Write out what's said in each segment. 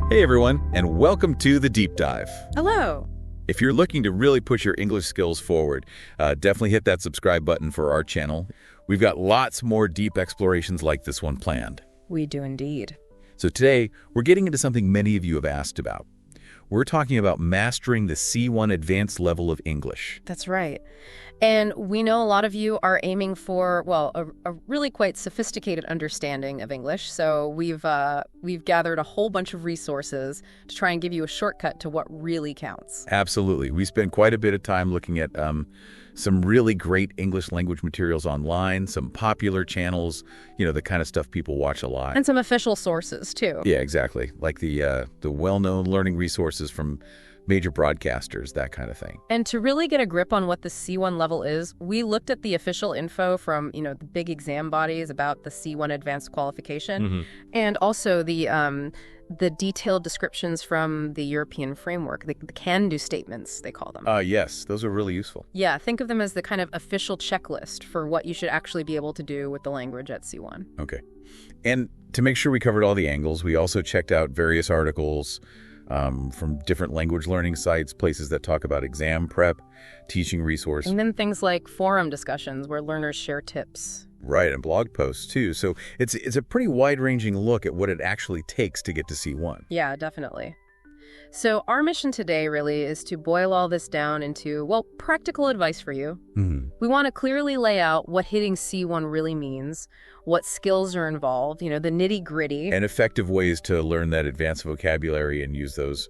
Hey everyone, and welcome to The Deep Dive. Hello. If you're looking to really push your English skills forward, definitely hit that subscribe button for our channel. We've got lots more deep explorations like this one planned. We do indeed. So today, we're getting into something many of you have asked about. We're talking about mastering the C1 advanced level of English. That's right. And we know a lot of you are aiming for, well, a really quite sophisticated understanding of English. So we've gathered a whole bunch of resources to try and give you a shortcut to what really counts. Absolutely. We spent quite a bit of time looking at some really great English language materials online, some popular channels, the kind of stuff people watch a lot. And some official sources, too. Yeah, exactly. Like the well-known learning resources from major broadcasters, that kind of thing. And to really get a grip on what the C1 level is, we looked at the official info from, the big exam bodies about the C1 advanced qualification, and also the detailed descriptions from the European framework, the can-do statements, they call them. Yes, those are really useful. Yeah, think of them as the kind of official checklist for what you should actually be able to do with the language at C1. Okay. And to make sure we covered all the angles, we also checked out various articles from different language learning sites, places that talk about exam prep, teaching resources. And then things like forum discussions where learners share tips. Right, and blog posts, too. So it's a pretty wide-ranging look at what it actually takes to get to C1. Yeah, definitely. So our mission today really is to boil all this down into, practical advice for you. We want to clearly lay out what hitting C1 really means, what skills are involved, the nitty-gritty. And effective ways to learn that advanced vocabulary and use those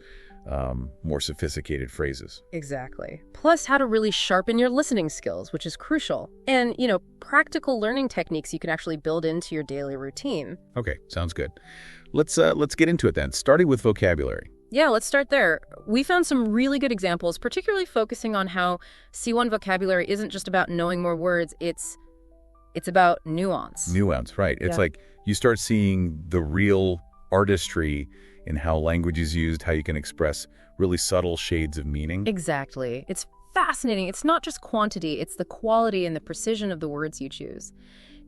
more sophisticated phrases. Exactly. Plus how to really sharpen your listening skills, which is crucial. And, practical learning techniques you can actually build into your daily routine. Okay, sounds good. Let's get into it then, starting with vocabulary. Yeah, let's start there. We found some really good examples, particularly focusing on how C1 vocabulary isn't just about knowing more words, it's about nuance. Nuance, right. It's like you start seeing the real artistry in how language is used, how you can express really subtle shades of meaning. Exactly. It's fascinating. It's not just quantity, it's the quality and the precision of the words you choose.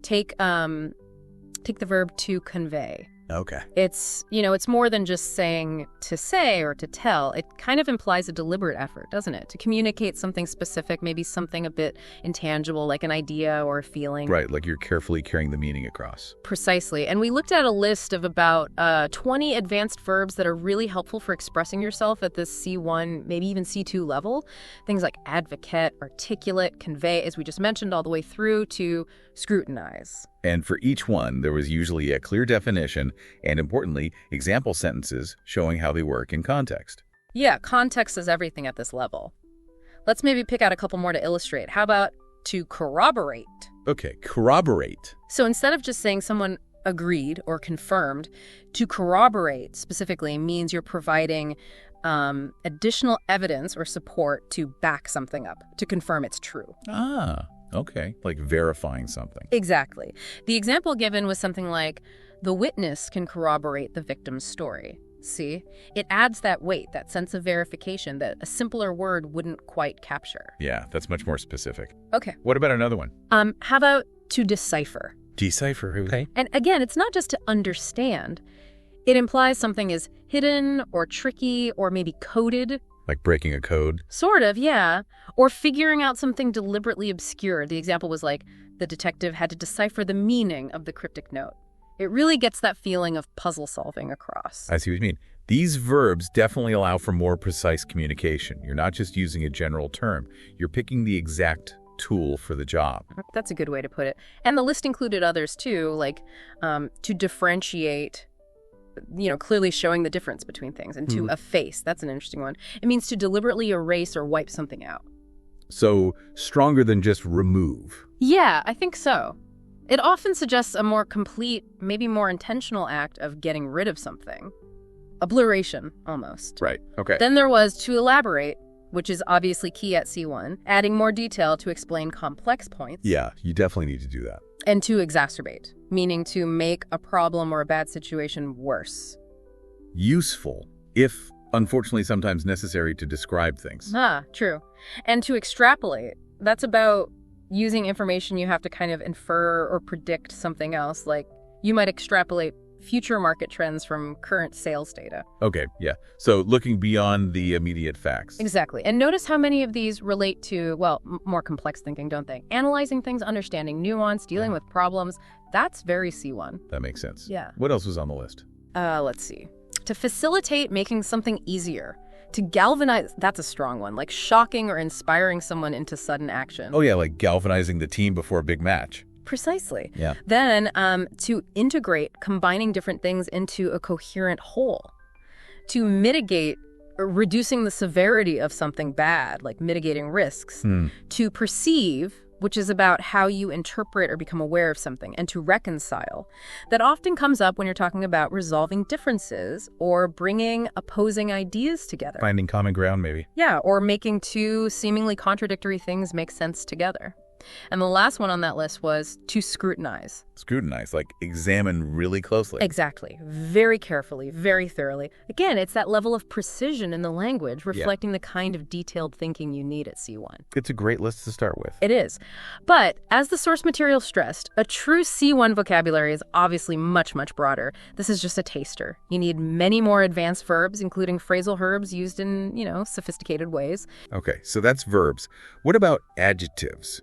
Take the verb to convey. Okay. It's more than just saying to say or to tell. It kind of implies a deliberate effort, doesn't it? To communicate something specific, maybe something a bit intangible, like an idea or a feeling. Right, like you're carefully carrying the meaning across. Precisely. And we looked at a list of about 20 advanced verbs that are really helpful for expressing yourself at this C1, maybe even C2 level. Things like advocate, articulate, convey, as we just mentioned, all the way through to scrutinize. And for each one, there was usually a clear definition and, importantly, example sentences showing how they work in context. Yeah, context is everything at this level. Let's maybe pick out a couple more to illustrate. How about to corroborate? Okay, corroborate. So instead of just saying someone agreed or confirmed, to corroborate specifically means you're providing additional evidence or support to back something up, to confirm it's true. Ah. Okay, like verifying something. Exactly. The example given was something like, the witness can corroborate the victim's story. See? It adds that weight, that sense of verification that a simpler word wouldn't quite capture. Yeah, that's much more specific. Okay. What about another one? How about to decipher? Decipher, okay. And again, it's not just to understand. It implies something is hidden or tricky or maybe coded. Like breaking a code? Sort of, yeah. Or figuring out something deliberately obscure. The example was like, the detective had to decipher the meaning of the cryptic note. It really gets that feeling of puzzle solving across. I see what you mean. These verbs definitely allow for more precise communication. You're not just using a general term. You're picking the exact tool for the job. That's a good way to put it. And the list included others too, like to differentiate, clearly showing the difference between things, and to efface. That's an interesting one. It means to deliberately erase or wipe something out. So stronger than just remove. Yeah, I think so. It often suggests a more complete, maybe more intentional act of getting rid of something. Obliteration, almost. Right, okay. Then there was to elaborate, which is obviously key at C1, adding more detail to explain complex points. Yeah, you definitely need to do that. And to exacerbate, meaning to make a problem or a bad situation worse. Useful, if unfortunately sometimes necessary to describe things. True. And to extrapolate, that's about using information you have to kind of infer or predict something else. Like, you might extrapolate future market trends from current sales data. Okay, yeah. So looking beyond the immediate facts. Exactly. And notice how many of these relate to, well, more complex thinking, don't they? Analyzing things, understanding nuance, dealing with problems. That's very C1. That makes sense. Yeah. What else was on the list? Let's see. To facilitate making something easier. To galvanize, that's a strong one, like shocking or inspiring someone into sudden action. Oh, yeah, like galvanizing the team before a big match. Precisely. Yeah. Then to integrate, combining different things into a coherent whole. To mitigate, reducing the severity of something bad, like mitigating risks. To perceive, which is about how you interpret or become aware of something, and to reconcile. That often comes up when you're talking about resolving differences or bringing opposing ideas together. Finding common ground, maybe. Yeah, or making two seemingly contradictory things make sense together. And the last one on that list was to scrutinize. Scrutinize, like examine really closely. Exactly. Very carefully, very thoroughly. Again, it's that level of precision in the language reflecting the kind of detailed thinking you need at C1. It's a great list to start with. It is. But as the source material stressed, a true C1 vocabulary is obviously much, much broader. This is just a taster. You need many more advanced verbs, including phrasal verbs used in, sophisticated ways. Okay, so that's verbs. What about adjectives?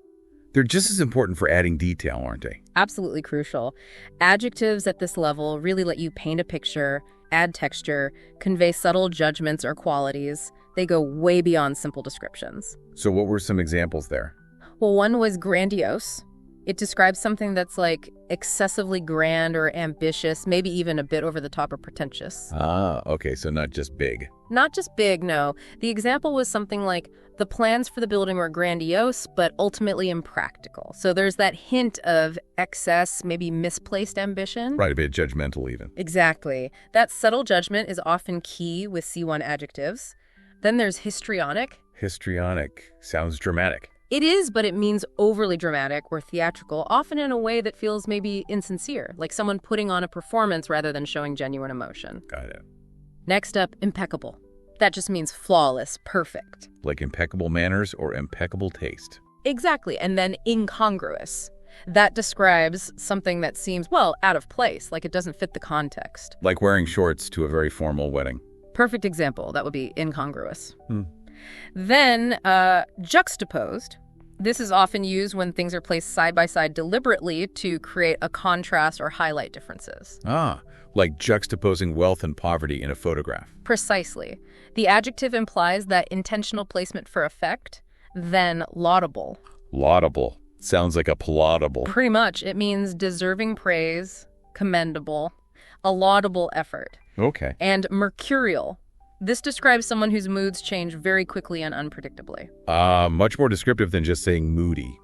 They're just as important for adding detail, aren't they? Absolutely crucial. Adjectives at this level really let you paint a picture, add texture, convey subtle judgments or qualities. They go way beyond simple descriptions. So what were some examples there? Well, one was grandiose. It describes something that's like excessively grand or ambitious, maybe even a bit over the top or pretentious. Ah, okay, so not just big. Not just big, no. The example was something like, the plans for the building were grandiose, but ultimately impractical. So there's that hint of excess, maybe misplaced ambition. Right, a bit judgmental even. Exactly. That subtle judgment is often key with C1 adjectives. Then there's histrionic. Histrionic sounds dramatic. It is, but it means overly dramatic or theatrical, often in a way that feels maybe insincere, like someone putting on a performance rather than showing genuine emotion. Got it. Next up, impeccable. That just means flawless, perfect. Like impeccable manners or impeccable taste. Exactly. And then incongruous. That describes something that seems, well, out of place, like it doesn't fit the context. Like wearing shorts to a very formal wedding. Perfect example. That would be incongruous. Then juxtaposed. This is often used when things are placed side by side deliberately to create a contrast or highlight differences. Ah, like juxtaposing wealth and poverty in a photograph. Precisely. The adjective implies that intentional placement for effect, then laudable. Laudable. Sounds like a plaudable. Pretty much. It means deserving praise, commendable, a laudable effort. Okay. And mercurial. This describes someone whose moods change very quickly and unpredictably. Much more descriptive than just saying moody.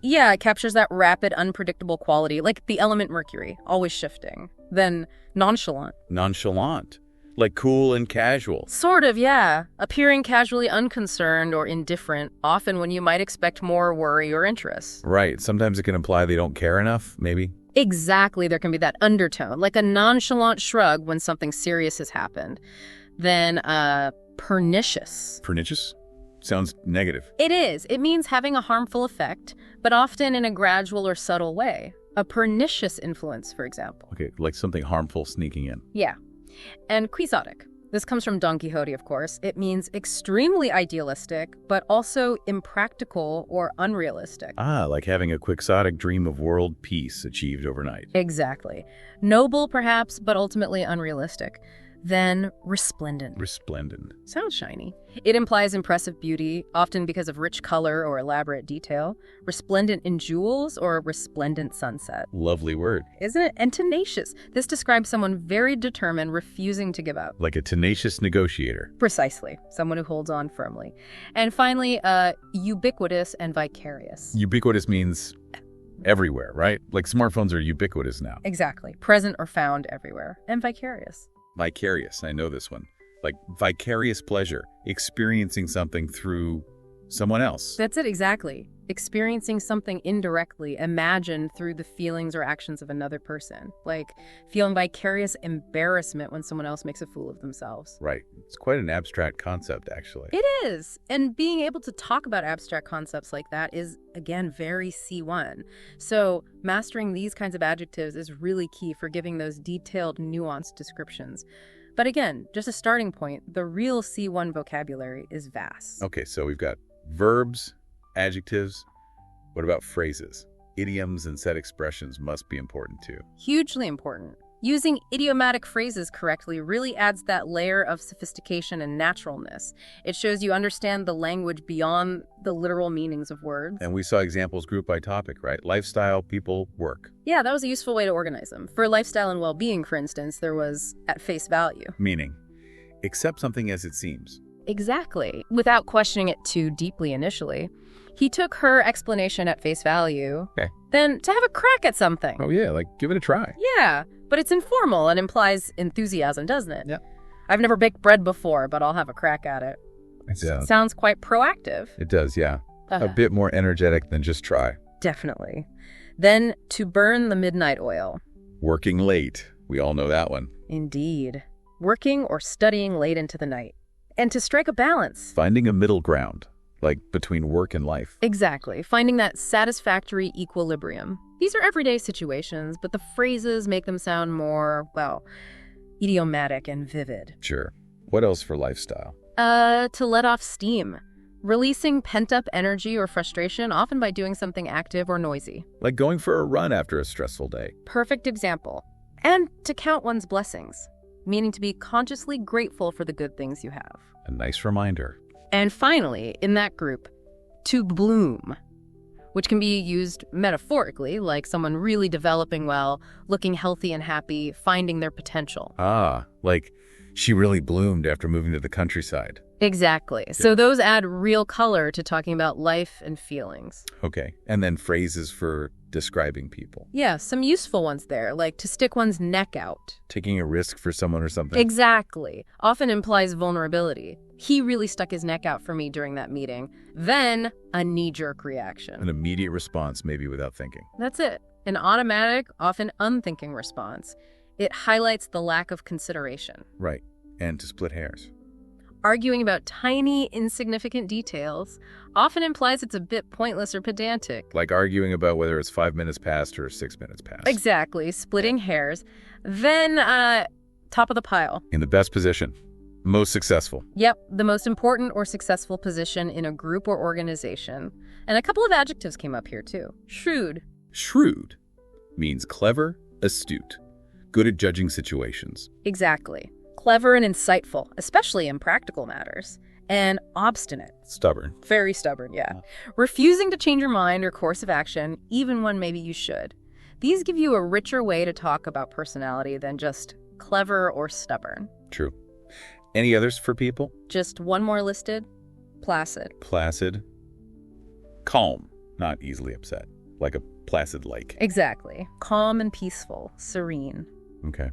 Yeah, it captures that rapid, unpredictable quality, like the element mercury, always shifting. Then nonchalant. Nonchalant. Like cool and casual. Sort of, yeah. Appearing casually unconcerned or indifferent, often when you might expect more worry or interest. Right. Sometimes it can imply they don't care enough, maybe. Exactly. There can be that undertone, like a nonchalant shrug when something serious has happened. Then pernicious. Pernicious? Sounds negative. It is. It means having a harmful effect, but often in a gradual or subtle way. A pernicious influence, for example. Okay, like something harmful sneaking in. Yeah. And quixotic. This comes from Don Quixote, of course. It means extremely idealistic, but also impractical or unrealistic. Ah, like having a quixotic dream of world peace achieved overnight. Exactly. Noble, perhaps, but ultimately unrealistic. Then resplendent. Resplendent. Sounds shiny. It implies impressive beauty, often because of rich color or elaborate detail. Resplendent in jewels or resplendent sunset. Lovely word. Isn't it? And tenacious. This describes someone very determined, refusing to give up. Like a tenacious negotiator. Precisely. Someone who holds on firmly. And finally, ubiquitous and vicarious. Ubiquitous means everywhere, right? Like smartphones are ubiquitous now. Exactly. Present or found everywhere. And vicarious. Vicarious, I know this one. Like vicarious pleasure, experiencing something through someone else. That's it, exactly. experiencing something indirectly, imagined through the feelings or actions of another person, like feeling vicarious embarrassment when someone else makes a fool of themselves. Right. It's quite an abstract concept, actually. It is. And being able to talk about abstract concepts like that is, again, very C1. So mastering these kinds of adjectives is really key for giving those detailed, nuanced descriptions. But again, just a starting point, the real C1 vocabulary is vast. Okay, so we've got verbs, adjectives. What about phrases? Idioms and set expressions must be important too. Hugely important. Using idiomatic phrases correctly really adds that layer of sophistication and naturalness. It shows you understand the language beyond the literal meanings of words. And we saw examples grouped by topic, right? Lifestyle, people, work. Yeah, that was a useful way to organize them. For lifestyle and well-being, for instance, there was at face value. Meaning, accept something as it seems. Exactly, without questioning it too deeply initially. He took her explanation at face value, then to have a crack at something. Oh yeah, like give it a try. Yeah, but it's informal and implies enthusiasm, doesn't it? Yeah. I've never baked bread before, but I'll have a crack at it. Yeah. Sounds quite proactive. It does, yeah. A bit more energetic than just try. Definitely. Then to burn the midnight oil. Working late. We all know that one. Indeed. Working or studying late into the night. And to strike a balance. Finding a middle ground, like between work and life. Exactly. Finding that satisfactory equilibrium. These are everyday situations, but the phrases make them sound more, well, idiomatic and vivid. Sure. What else for lifestyle? To let off steam. Releasing pent-up energy or frustration, often by doing something active or noisy. Like going for a run after a stressful day. Perfect example. And to count one's blessings, meaning to be consciously grateful for the good things you have. A nice reminder. And finally, in that group, to bloom, which can be used metaphorically, like someone really developing well, looking healthy and happy, finding their potential. Ah, like she really bloomed after moving to the countryside. Exactly. Yeah. So those add real color to talking about life and feelings. Okay. And then phrases for describing people. Yeah, some useful ones there, like to stick one's neck out. Taking a risk for someone or something. Exactly. Often implies vulnerability. He really stuck his neck out for me during that meeting. Then a knee-jerk reaction. An immediate response, maybe without thinking. That's it. An automatic, often unthinking response. It highlights the lack of consideration. Right. And to split hairs. Arguing about tiny, insignificant details often implies it's a bit pointless or pedantic. Like arguing about whether it's 5 minutes past or 6 minutes past. Exactly. Splitting hairs. Then, top of the pile. In the best position. Most successful. Yep. The most important or successful position in a group or organization. And a couple of adjectives came up here, too. Shrewd. Shrewd means clever, astute, good at judging situations. Exactly. Clever and insightful, especially in practical matters. And obstinate. Stubborn. Very stubborn, yeah. Refusing to change your mind or course of action, even when maybe you should. These give you a richer way to talk about personality than just clever or stubborn. True. Any others for people? Just one more listed. Placid. Placid. Calm, not easily upset. Like a placid lake. Exactly. Calm and peaceful. Serene. Okay.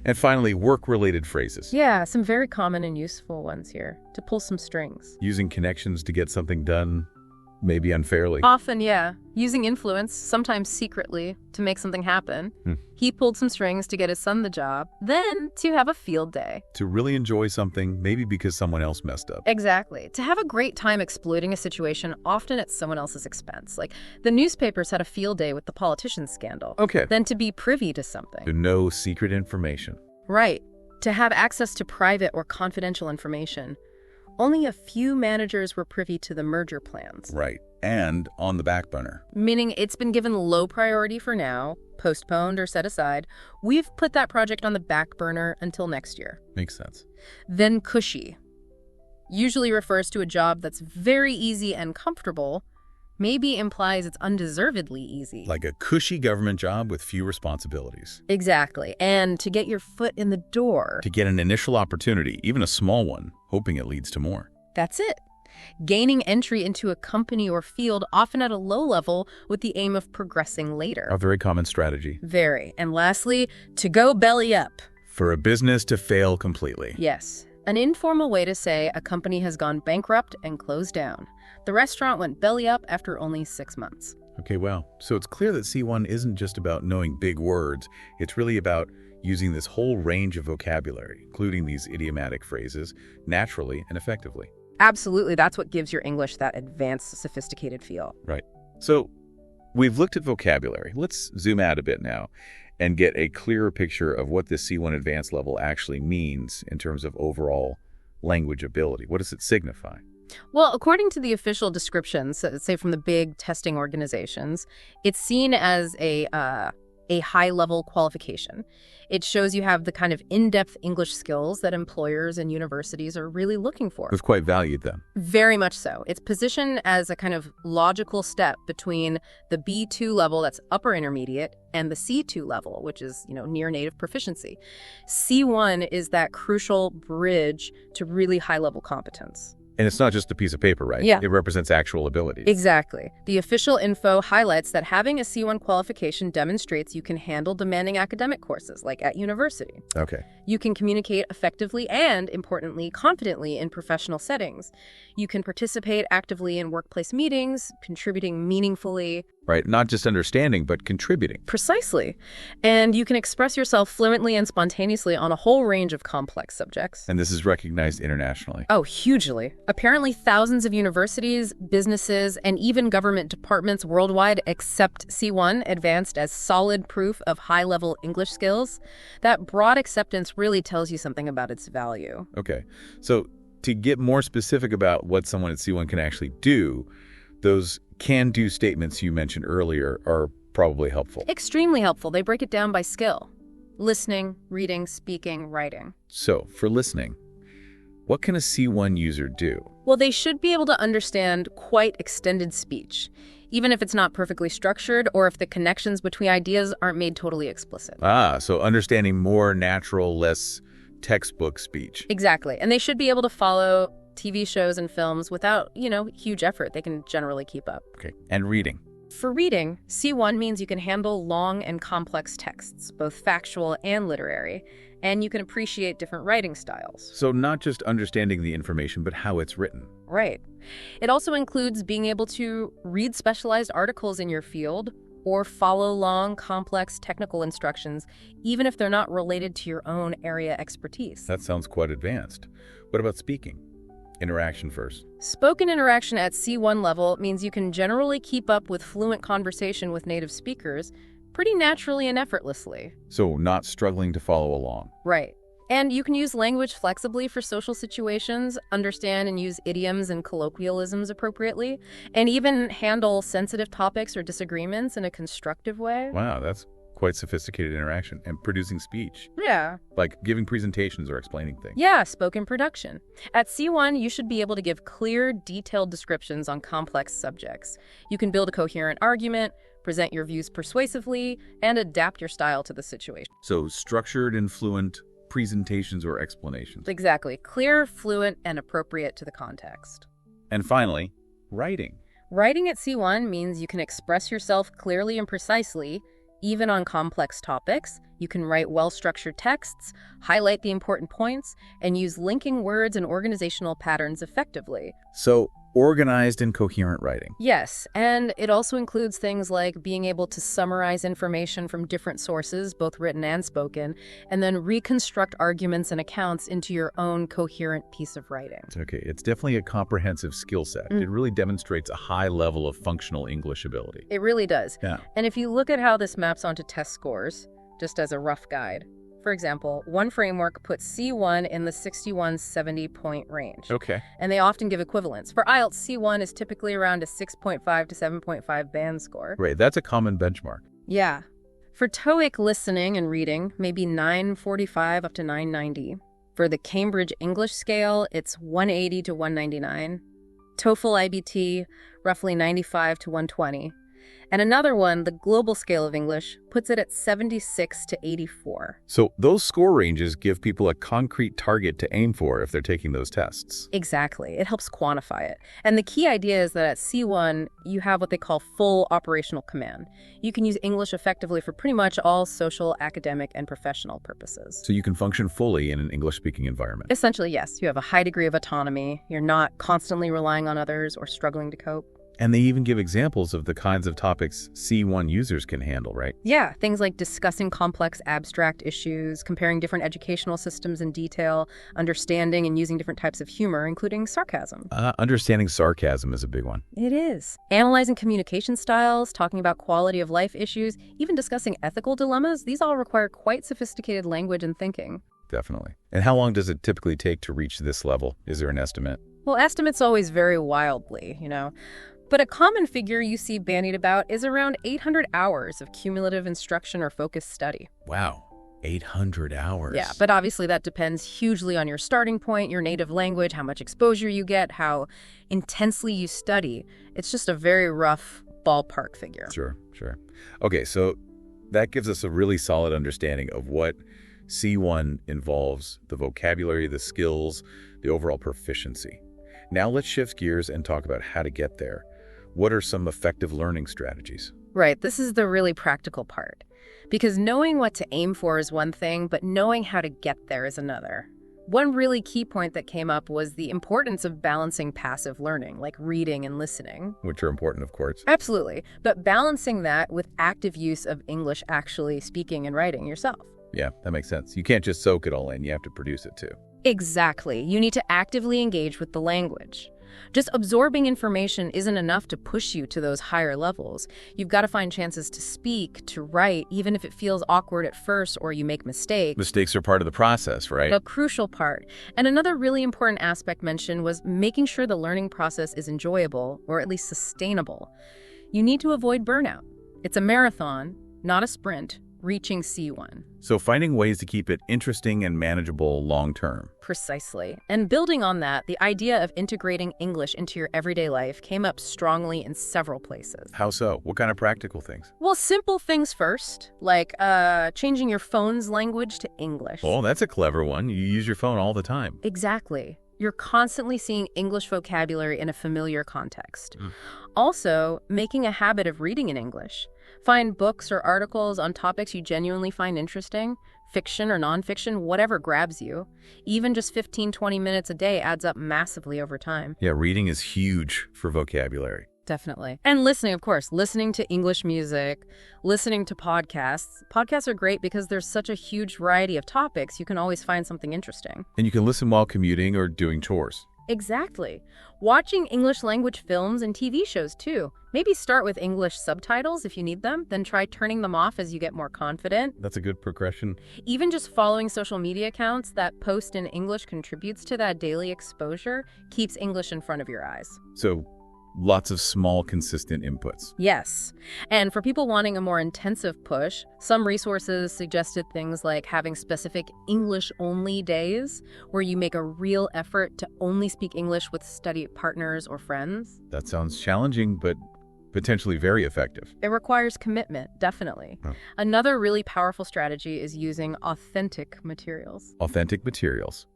And finally, work-related phrases. Yeah, some very common and useful ones here. To pull some strings. Using connections to get something done, maybe unfairly. Often, yeah. Using influence, sometimes secretly, to make something happen. He pulled some strings to get his son the job. Then, to have a field day. To really enjoy something, maybe because someone else messed up. Exactly. To have a great time exploiting a situation, often at someone else's expense. Like, the newspapers had a field day with the politicians scandal. Okay. Then to be privy to something. To know secret information. Right. To have access to private or confidential information. Only a few managers were privy to the merger plans. Right. And on the back burner. Meaning it's been given low priority for now, postponed or set aside. We've put that project on the back burner until next year. Makes sense. Then cushy. Usually refers to a job that's very easy and comfortable, maybe implies it's undeservedly easy. Like a cushy government job with few responsibilities. Exactly. And to get your foot in the door. To get an initial opportunity, even a small one, hoping it leads to more. That's it. Gaining entry into a company or field, often at a low level, with the aim of progressing later. A very common strategy. Very. And lastly, to go belly up. For a business to fail completely. Yes. An informal way to say a company has gone bankrupt and closed down. The restaurant went belly up after only 6 months. Okay, wow. So it's clear that C1 isn't just about knowing big words. It's really about using this whole range of vocabulary, including these idiomatic phrases, naturally and effectively. Absolutely, that's what gives your English that advanced, sophisticated feel. Right. So we've looked at vocabulary. Let's zoom out a bit now and get a clearer picture of what this C1 advanced level actually means in terms of overall language ability. What does it signify? Well, according to the official descriptions, say from the big testing organizations, it's seen as a high-level qualification. It shows you have the kind of in-depth English skills that employers and universities are really looking for. It's quite valued then. Very much so. It's positioned as a kind of logical step between the B2 level, that's upper intermediate, and the C2 level, which is, near native proficiency. C1 is that crucial bridge to really high-level competence. And it's not just a piece of paper, right? Yeah. It represents actual abilities. Exactly. The official info highlights that having a C1 qualification demonstrates you can handle demanding academic courses, like at university. Okay. You can communicate effectively and, importantly, confidently in professional settings. You can participate actively in workplace meetings, contributing meaningfully. Right. Not just understanding, but contributing. Precisely. And you can express yourself fluently and spontaneously on a whole range of complex subjects. And this is recognized internationally. Oh, hugely. Apparently, thousands of universities, businesses, and even government departments worldwide accept C1 advanced as solid proof of high-level English skills. That broad acceptance really tells you something about its value. Okay. So to get more specific about what someone at C1 can actually do, those can-do statements you mentioned earlier are probably helpful. Extremely helpful. They break it down by skill. Listening, reading, speaking, writing. So, for listening, what can a C1 user do? Well, they should be able to understand quite extended speech, even if it's not perfectly structured or if the connections between ideas aren't made totally explicit. So understanding more natural, less textbook speech. Exactly. And they should be able to follow TV shows and films without, huge effort. They can generally keep up. Okay. And reading. For reading, C1 means you can handle long and complex texts, both factual and literary, and you can appreciate different writing styles. So not just understanding the information, but how it's written. Right. It also includes being able to read specialized articles in your field or follow long, complex technical instructions, even if they're not related to your own area expertise. That sounds quite advanced. What about speaking? Interaction first. Spoken interaction at C1 level means you can generally keep up with fluent conversation with native speakers pretty naturally and effortlessly. So not struggling to follow along. Right. And you can use language flexibly for social situations, understand and use idioms and colloquialisms appropriately, and even handle sensitive topics or disagreements in a constructive way. Wow, that's quite sophisticated interaction. And producing speech. Yeah. Like giving presentations or explaining things. Yeah, spoken production. At C1, you should be able to give clear, detailed descriptions on complex subjects. You can build a coherent argument, present your views persuasively, and adapt your style to the situation. So structured and fluent presentations or explanations. Exactly. Clear, fluent, and appropriate to the context. And finally, writing. Writing at C1 means you can express yourself clearly and precisely, even on complex topics. You can write well-structured texts, highlight the important points, and use linking words and organizational patterns effectively. So organized and coherent writing. Yes, and it also includes things like being able to summarize information from different sources, both written and spoken, and then reconstruct arguments and accounts into your own coherent piece of writing. Okay, it's definitely a comprehensive skill set. It really demonstrates a high level of functional English ability. It really does. Yeah. And if you look at how this maps onto test scores, just as a rough guide, for example, one framework puts C1 in the 61-70 point range. Okay. And they often give equivalents. For IELTS, C1 is typically around a 6.5 to 7.5 band score. Right, that's a common benchmark. Yeah. For TOEIC listening and reading, maybe 945 up to 990. For the Cambridge English scale, it's 180 to 199. TOEFL IBT, roughly 95 to 120. And another one, the global scale of English, puts it at 76 to 84. So those score ranges give people a concrete target to aim for if they're taking those tests. Exactly. It helps quantify it. And the key idea is that at C1, you have what they call full operational command. You can use English effectively for pretty much all social, academic, and professional purposes. So you can function fully in an English-speaking environment. Essentially, yes. You have a high degree of autonomy. You're not constantly relying on others or struggling to cope. And they even give examples of the kinds of topics C1 users can handle, right? Yeah, things like discussing complex abstract issues, comparing different educational systems in detail, understanding and using different types of humor, including sarcasm. Understanding sarcasm is a big one. It is. Analyzing communication styles, talking about quality of life issues, even discussing ethical dilemmas, these all require quite sophisticated language and thinking. Definitely. And how long does it typically take to reach this level? Is there an estimate? Well, estimates always vary wildly, But a common figure you see bandied about is around 800 hours of cumulative instruction or focused study. Wow, 800 hours. Yeah, but obviously that depends hugely on your starting point, your native language, how much exposure you get, how intensely you study. It's just a very rough ballpark figure. Sure. Okay, so that gives us a really solid understanding of what C1 involves: the vocabulary, the skills, the overall proficiency. Now let's shift gears and talk about how to get there. What are some effective learning strategies? Right, this is the really practical part. Because knowing what to aim for is one thing, but knowing how to get there is another. One really key point that came up was the importance of balancing passive learning, like reading and listening. Which are important, of course. Absolutely, but balancing that with active use of English actually speaking and writing yourself. Yeah, that makes sense. You can't just soak it all in. You have to produce it too. Exactly. You need to actively engage with the language. Just absorbing information isn't enough to push you to those higher levels. You've got to find chances to speak, to write, even if it feels awkward at first or you make mistakes. Mistakes are part of the process, right? A crucial part. And another really important aspect mentioned was making sure the learning process is enjoyable, or at least sustainable. You need to avoid burnout. It's a marathon, not a sprint, reaching C1. So finding ways to keep it interesting and manageable long-term. Precisely. And building on that, the idea of integrating English into your everyday life came up strongly in several places. How so? What kind of practical things? Well, simple things first, like changing your phone's language to English. Oh, that's a clever one. You use your phone all the time. Exactly. You're constantly seeing English vocabulary in a familiar context. Also, making a habit of reading in English. Find books or articles on topics you genuinely find interesting, fiction or nonfiction, whatever grabs you. Even just 15-20 minutes a day adds up massively over time. Yeah, reading is huge for vocabulary. Definitely. And listening, of course, listening to English music, listening to podcasts. Podcasts are great because there's such a huge variety of topics. You can always find something interesting. And you can listen while commuting or doing chores. Exactly. Watching English language films and TV shows, too. Maybe start with English subtitles if you need them, then try turning them off as you get more confident. That's a good progression. Even just following social media accounts that post in English contributes to that daily exposure, keeps English in front of your eyes. So lots of small, consistent inputs. Yes. And for people wanting a more intensive push, some resources suggested things like having specific English-only days where you make a real effort to only speak English with study partners or friends. That sounds challenging, but potentially very effective. It requires commitment, definitely. Another really powerful strategy is using authentic materials. Authentic materials,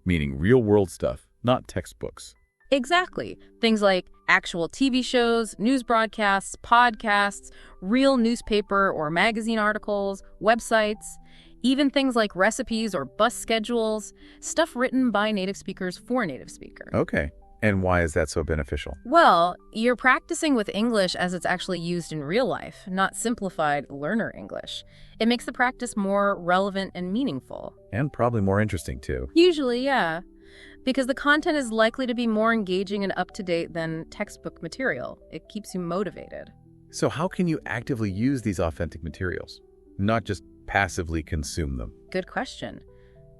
meaning real-world stuff, not textbooks. Exactly. Things like actual TV shows, news broadcasts, podcasts, real newspaper or magazine articles, websites, even things like recipes or bus schedules, stuff written by native speakers for native speakers. Okay. And why is that so beneficial? Well, you're practicing with English as it's actually used in real life, not simplified learner English. It makes the practice more relevant and meaningful. And probably more interesting, too. Usually, yeah. Because the content is likely to be more engaging and up-to-date than textbook material. It keeps you motivated. So how can you actively use these authentic materials, not just passively consume them? Good question.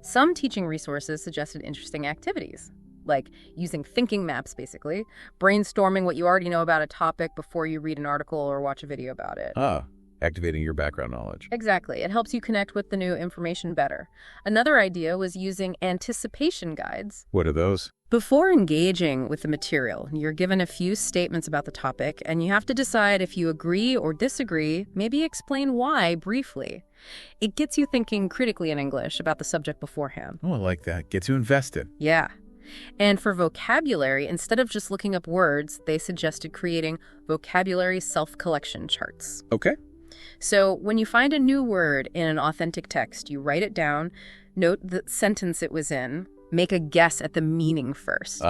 Some teaching resources suggested interesting activities, like using thinking maps, basically, brainstorming what you already know about a topic before you read an article or watch a video about it. activating your background knowledge. Exactly. It helps you connect with the new information better. Another idea was using anticipation guides. What are those? Before engaging with the material, you're given a few statements about the topic, and you have to decide if you agree or disagree, maybe explain why briefly. It gets you thinking critically in English about the subject beforehand. Oh, I like that. Gets you invested. Yeah. And for vocabulary, instead of just looking up words, they suggested creating vocabulary self-collection charts. Okay. So when you find a new word in an authentic text, you write it down, note the sentence it was in, make a guess at the meaning first.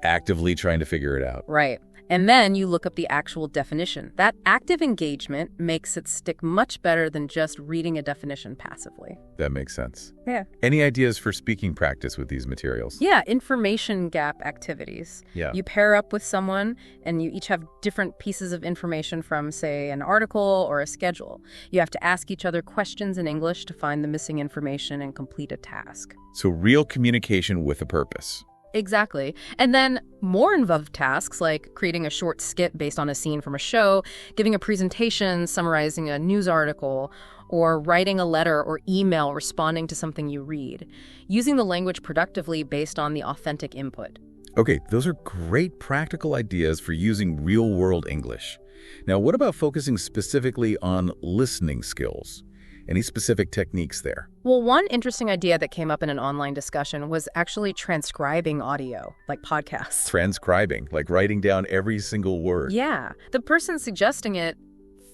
Actively trying to figure it out. Right. And then you look up the actual definition. That active engagement makes it stick much better than just reading a definition passively. That makes sense. Yeah. Any ideas for speaking practice with these materials? Yeah, information gap activities. Yeah. You pair up with someone and you each have different pieces of information from, say, an article or a schedule. You have to ask each other questions in English to find the missing information and complete a task. So real communication with a purpose. Exactly. And then more involved tasks like creating a short skit based on a scene from a show, giving a presentation, summarizing a news article, or writing a letter or email responding to something you read. Using the language productively based on the authentic input. Okay, those are great practical ideas for using real-world English. Now, what about focusing specifically on listening skills? Any specific techniques there? Well, one interesting idea that came up in an online discussion was actually transcribing audio, like podcasts. Transcribing, like writing down every single word. Yeah. The person suggesting it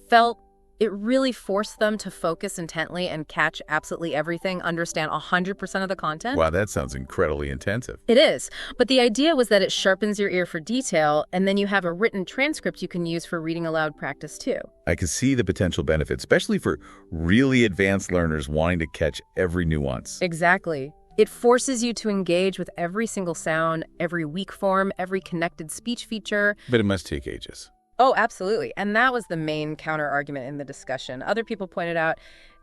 felt it really forced them to focus intently and catch absolutely everything, understand 100% of the content. Wow, that sounds incredibly intensive. It is. But the idea was that it sharpens your ear for detail, and then you have a written transcript you can use for reading aloud practice too. I can see the potential benefits, especially for really advanced learners wanting to catch every nuance. Exactly. It forces you to engage with every single sound, every weak form, every connected speech feature. But it must take ages. Oh, absolutely. And that was the main counter-argument in the discussion. Other people pointed out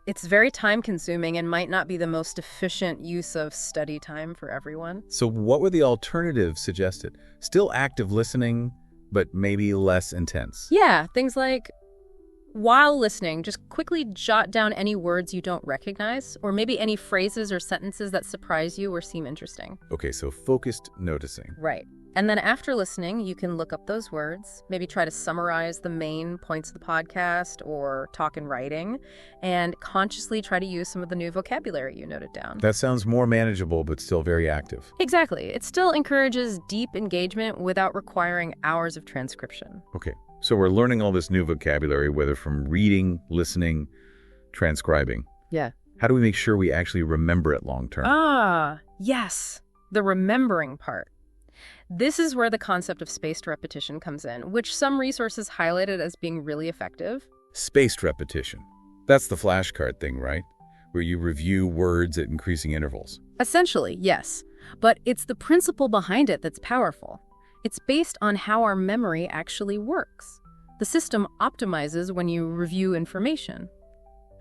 it's very time-consuming and might not be the most efficient use of study time for everyone. So what were the alternatives suggested? Still active listening, but maybe less intense. Yeah, things like, while listening, just quickly jot down any words you don't recognize, or maybe any phrases or sentences that surprise you or seem interesting. Okay, so focused noticing. Right. And then after listening, you can look up those words, maybe try to summarize the main points of the podcast or talk in writing, and consciously try to use some of the new vocabulary you noted down. That sounds more manageable, but still very active. Exactly. It still encourages deep engagement without requiring hours of transcription. Okay, so we're learning all this new vocabulary, whether from reading, listening, transcribing. Yeah. How do we make sure we actually remember it long term? Ah, yes. The remembering part. This is where the concept of spaced repetition comes in, which some resources highlighted as being really effective. Spaced repetition. That's the flashcard thing, right? Where you review words at increasing intervals. Essentially, yes. But it's the principle behind it that's powerful. It's based on how our memory actually works. The system optimizes when you review information.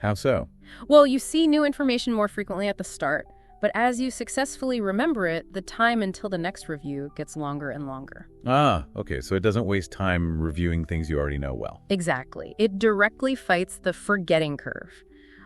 How so? Well, you see new information more frequently at the start, but as you successfully remember it, the time until the next review gets longer and longer. Ah, okay, so it doesn't waste time reviewing things you already know well. Exactly. It directly fights the forgetting curve,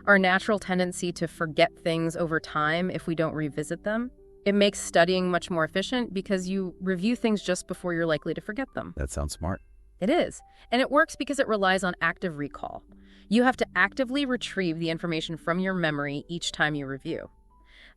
our natural tendency to forget things over time if we don't revisit them. It makes studying much more efficient because you review things just before you're likely to forget them. That sounds smart. It is. And it works because it relies on active recall. You have to actively retrieve the information from your memory each time you review.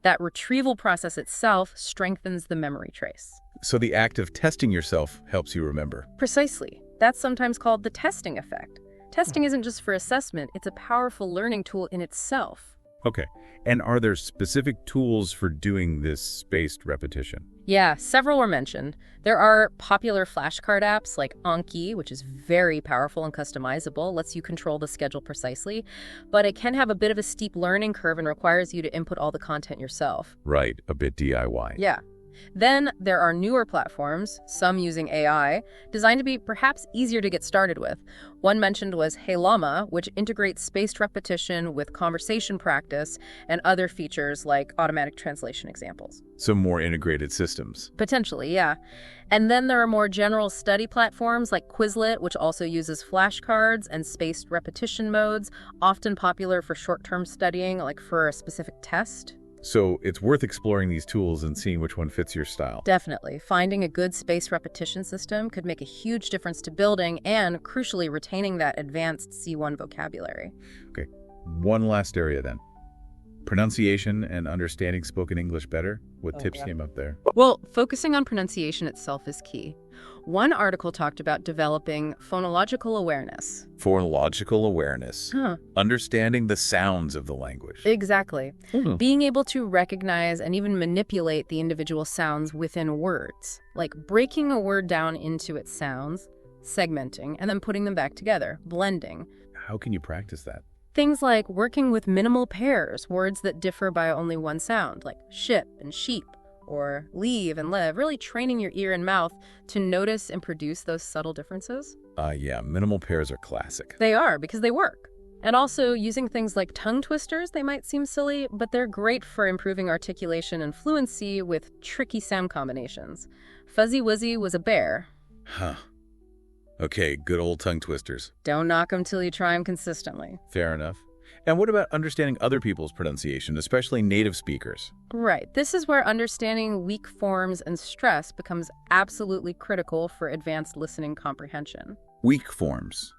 That retrieval process itself strengthens the memory trace. So the act of testing yourself helps you remember. Precisely. That's sometimes called the testing effect. Testing isn't just for assessment, it's a powerful learning tool in itself. Okay, and are there specific tools for doing this spaced repetition? Yeah, several were mentioned. There are popular flashcard apps like Anki, which is very powerful and customizable, lets you control the schedule precisely, but it can have a bit of a steep learning curve and requires you to input all the content yourself. Right, a bit DIY. Yeah. Then there are newer platforms, some using AI, designed to be perhaps easier to get started with. One mentioned was Hey Llama, which integrates spaced repetition with conversation practice and other features like automatic translation examples. Some more integrated systems. Potentially, yeah. And then there are more general study platforms like Quizlet, which also uses flashcards and spaced repetition modes, often popular for short-term studying, like for a specific test. So it's worth exploring these tools and seeing which one fits your style. Definitely. Finding a good spaced repetition system could make a huge difference to building and, crucially, retaining that advanced C1 vocabulary. Okay, one last area then. Pronunciation and understanding spoken English better. What tips came up there? Well, focusing on pronunciation itself is key. One article talked about developing phonological awareness. Phonological awareness. Understanding the sounds of the language. Exactly. Being able to recognize and even manipulate the individual sounds within words, like breaking a word down into its sounds, segmenting, and then putting them back together, blending. How can you practice that? Things like working with minimal pairs, words that differ by only one sound, like ship and sheep, or leave and live, really training your ear and mouth to notice and produce those subtle differences. Yeah, minimal pairs are classic. They are, because they work. And also using things like tongue twisters, they might seem silly, but they're great for improving articulation and fluency with tricky sound combinations. Fuzzy Wuzzy was a bear. Huh. Okay, good old tongue twisters. Don't knock them till you try them consistently. Fair enough. And what about understanding other people's pronunciation, especially native speakers? Right. This is where understanding weak forms and stress becomes absolutely critical for advanced listening comprehension. Weak forms.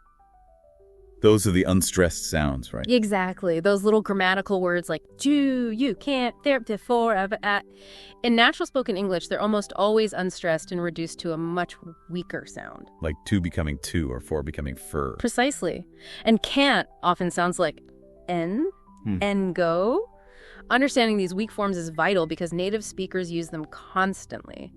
Those are the unstressed sounds, right? Exactly. Those little grammatical words like do, you, can't, there, before, ever, at. In natural spoken English, they're almost always unstressed and reduced to a much weaker sound. Like to becoming to or for becoming fur. Precisely. And can't often sounds like and go. Understanding these weak forms is vital because native speakers use them constantly.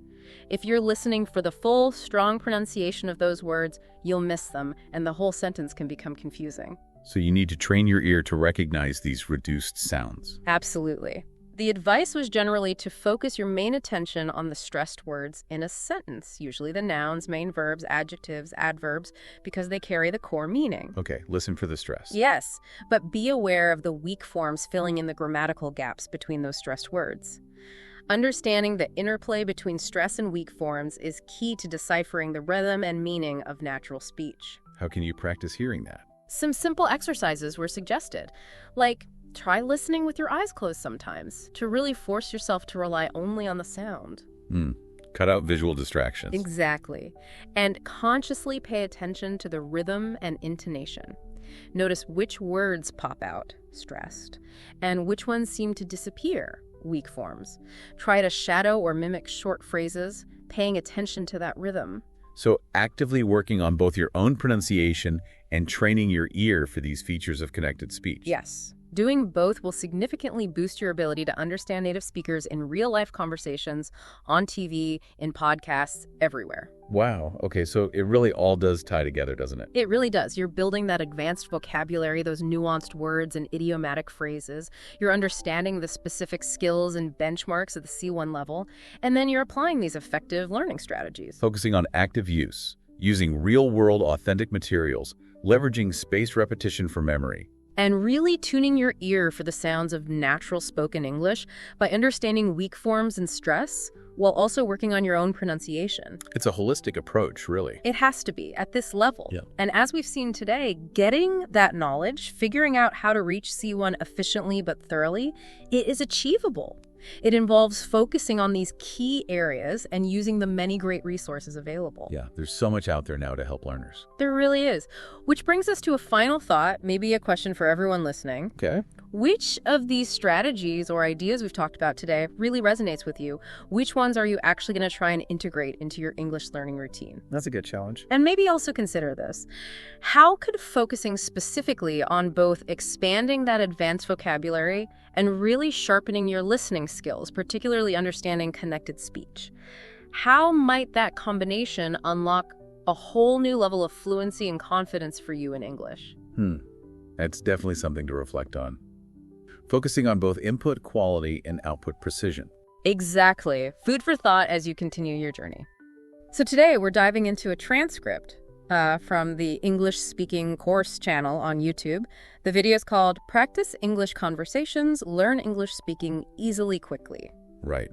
If you're listening for the full, strong pronunciation of those words, you'll miss them, and the whole sentence can become confusing. So you need to train your ear to recognize these reduced sounds. Absolutely. The advice was generally to focus your main attention on the stressed words in a sentence, usually the nouns, main verbs, adjectives, adverbs, because they carry the core meaning. Okay, listen for the stress. Yes, but be aware of the weak forms filling in the grammatical gaps between those stressed words. Understanding the interplay between stress and weak forms is key to deciphering the rhythm and meaning of natural speech. How can you practice hearing that? Some simple exercises were suggested, like try listening with your eyes closed sometimes to really force yourself to rely only on the sound. Cut out visual distractions. Exactly. And consciously pay attention to the rhythm and intonation. Notice which words pop out, stressed, and which ones seem to disappear, weak forms. Try to shadow or mimic short phrases, paying attention to that rhythm. So actively working on both your own pronunciation and training your ear for these features of connected speech. Yes. Doing both will significantly boost your ability to understand native speakers in real-life conversations, on TV, in podcasts, everywhere. Wow. Okay, so it really all does tie together, doesn't it? It really does. You're building that advanced vocabulary, those nuanced words and idiomatic phrases. You're understanding the specific skills and benchmarks at the C1 level, and then you're applying these effective learning strategies. Focusing on active use, using real-world authentic materials, leveraging spaced repetition for memory. And really tuning your ear for the sounds of natural spoken English by understanding weak forms and stress, while also working on your own pronunciation. It's a holistic approach, really. It has to be at this level. Yeah. And as we've seen today, getting that knowledge, figuring out how to reach C1 efficiently but thoroughly, it is achievable. It involves focusing on these key areas and using the many great resources available. Yeah, there's so much out there now to help learners. There really is. Which brings us to a final thought, maybe a question for everyone listening. Okay. Which of these strategies or ideas we've talked about today really resonates with you? Which ones are you actually going to try and integrate into your English learning routine? That's a good challenge. And maybe also consider this. How could focusing specifically on both expanding that advanced vocabulary and really sharpening your listening skills, particularly understanding connected speech, how might that combination unlock a whole new level of fluency and confidence for you in English? That's definitely something to reflect on. Focusing on both input quality and output precision. Exactly. Food for thought as you continue your journey. So today we're diving into a transcript from the English Speaking Course channel on YouTube. The video is called Practice English Conversations, Learn English Speaking Easily Quickly. Right.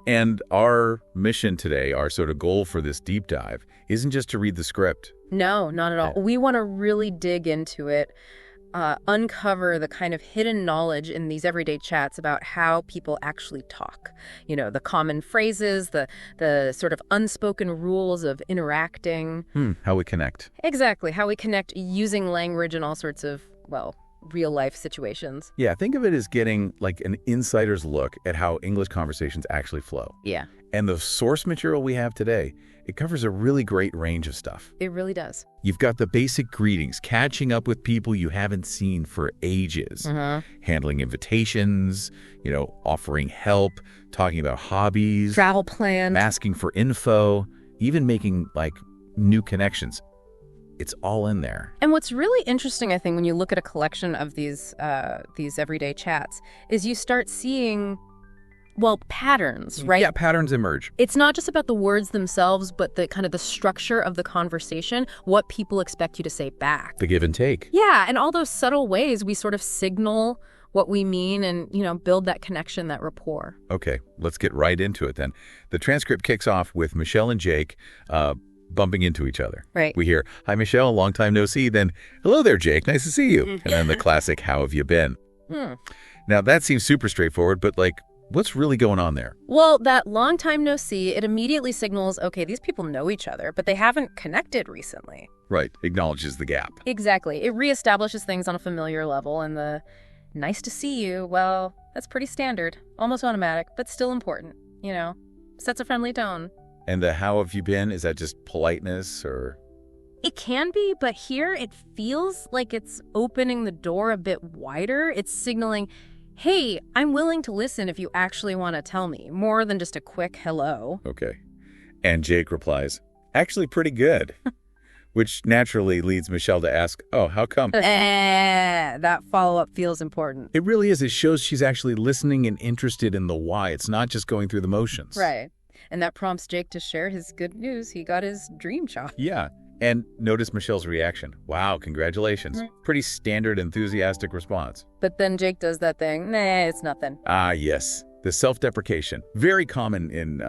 And our mission today, our sort of goal for this deep dive, isn't just to read the script. No, not at all. We want to really dig into it, uncover the kind of hidden knowledge in these everyday chats about how people actually talk. You know, the common phrases, the sort of unspoken rules of interacting. How we connect. Exactly, how we connect using language in all sorts of, well, real-life situations. Yeah, think of it as getting like an insider's look at how English conversations actually flow. Yeah. And the source material we have today, it covers a really great range of stuff. It really does. You've got the basic greetings, catching up with people you haven't seen for ages, handling invitations, offering help, talking about hobbies, travel plans, asking for info, even making like new connections. It's all in there. And what's really interesting, I think, when you look at a collection of these everyday chats, is you start seeing, well, patterns, right? Yeah, patterns emerge. It's not just about the words themselves, but the kind of the structure of the conversation, what people expect you to say back. The give and take. Yeah, and all those subtle ways we sort of signal what we mean and, build that connection, that rapport. Okay, let's get right into it then. The transcript kicks off with Michelle and Jake bumping into each other. Right. We hear, "Hi, Michelle, long time no see." Then, "Hello there, Jake, nice to see you." And then the classic, "How have you been?" Now, that seems super straightforward, but what's really going on there? Well, that long time no see, it immediately signals, okay, these people know each other, but they haven't connected recently. Right, acknowledges the gap. Exactly. It reestablishes things on a familiar level, and the "nice to see you," well, that's pretty standard, almost automatic, but still important, sets a friendly tone. And the "how have you been," is that just politeness or? It can be, but here it feels like it's opening the door a bit wider. It's signaling, hey, I'm willing to listen if you actually want to tell me, more than just a quick hello. Okay. And Jake replies, "Actually pretty good," which naturally leads Michelle to ask, "Oh, how come?" That follow-up feels important. It really is. It shows she's actually listening and interested in the why. It's not just going through the motions. Right. And that prompts Jake to share his good news. He got his dream job. Yeah. And notice Michelle's reaction. "Wow, congratulations." Pretty standard enthusiastic response. But then Jake does that thing. Nah, it's nothing. Ah, yes. The self-deprecation. Very common in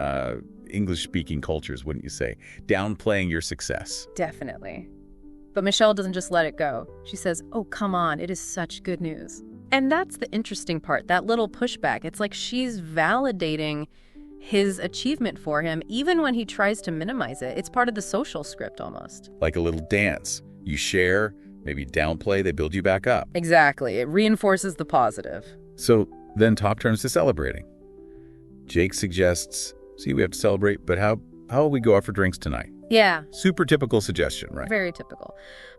English-speaking cultures, wouldn't you say? Downplaying your success. Definitely. But Michelle doesn't just let it go. She says, "Oh, come on, it is such good news." And that's the interesting part, that little pushback. It's like she's validating his achievement for him, even when he tries to minimize it. It's part of the social script almost. Like a little dance. You share, maybe downplay, they build you back up. Exactly. It reinforces the positive. So then talk turns to celebrating. Jake suggests, "See, we have to celebrate, but how will we go out for drinks tonight?" Yeah. Super typical suggestion, right? Very typical.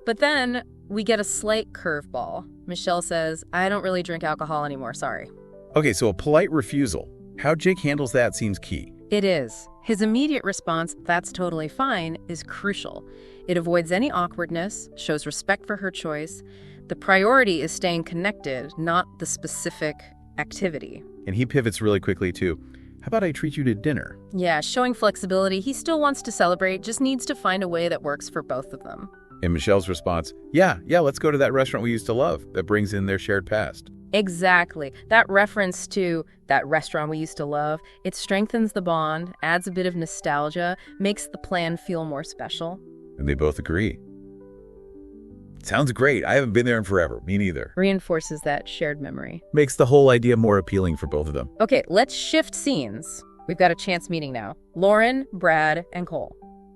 But then we get a slight curveball. Michelle says, "I don't really drink alcohol anymore, sorry." Okay, so a polite refusal. How Jake handles that seems key. It is. His immediate response, "That's totally fine," is crucial. It avoids any awkwardness, shows respect for her choice. The priority is staying connected, not the specific activity. And he pivots really quickly too. "How about I treat you to dinner?" Yeah, showing flexibility. He still wants to celebrate, just needs to find a way that works for both of them. And Michelle's response, yeah, let's go to that restaurant we used to love that brings in their shared past." Exactly. That reference to that restaurant we used to love, it strengthens the bond, adds a bit of nostalgia, makes the plan feel more special. And they both agree. "Sounds great. I haven't been there in forever." Me neither. Reinforces that shared memory. Makes the whole idea more appealing for both of them. Okay, let's shift scenes. We've got a chance meeting now. Lauren, Brad, and Cole.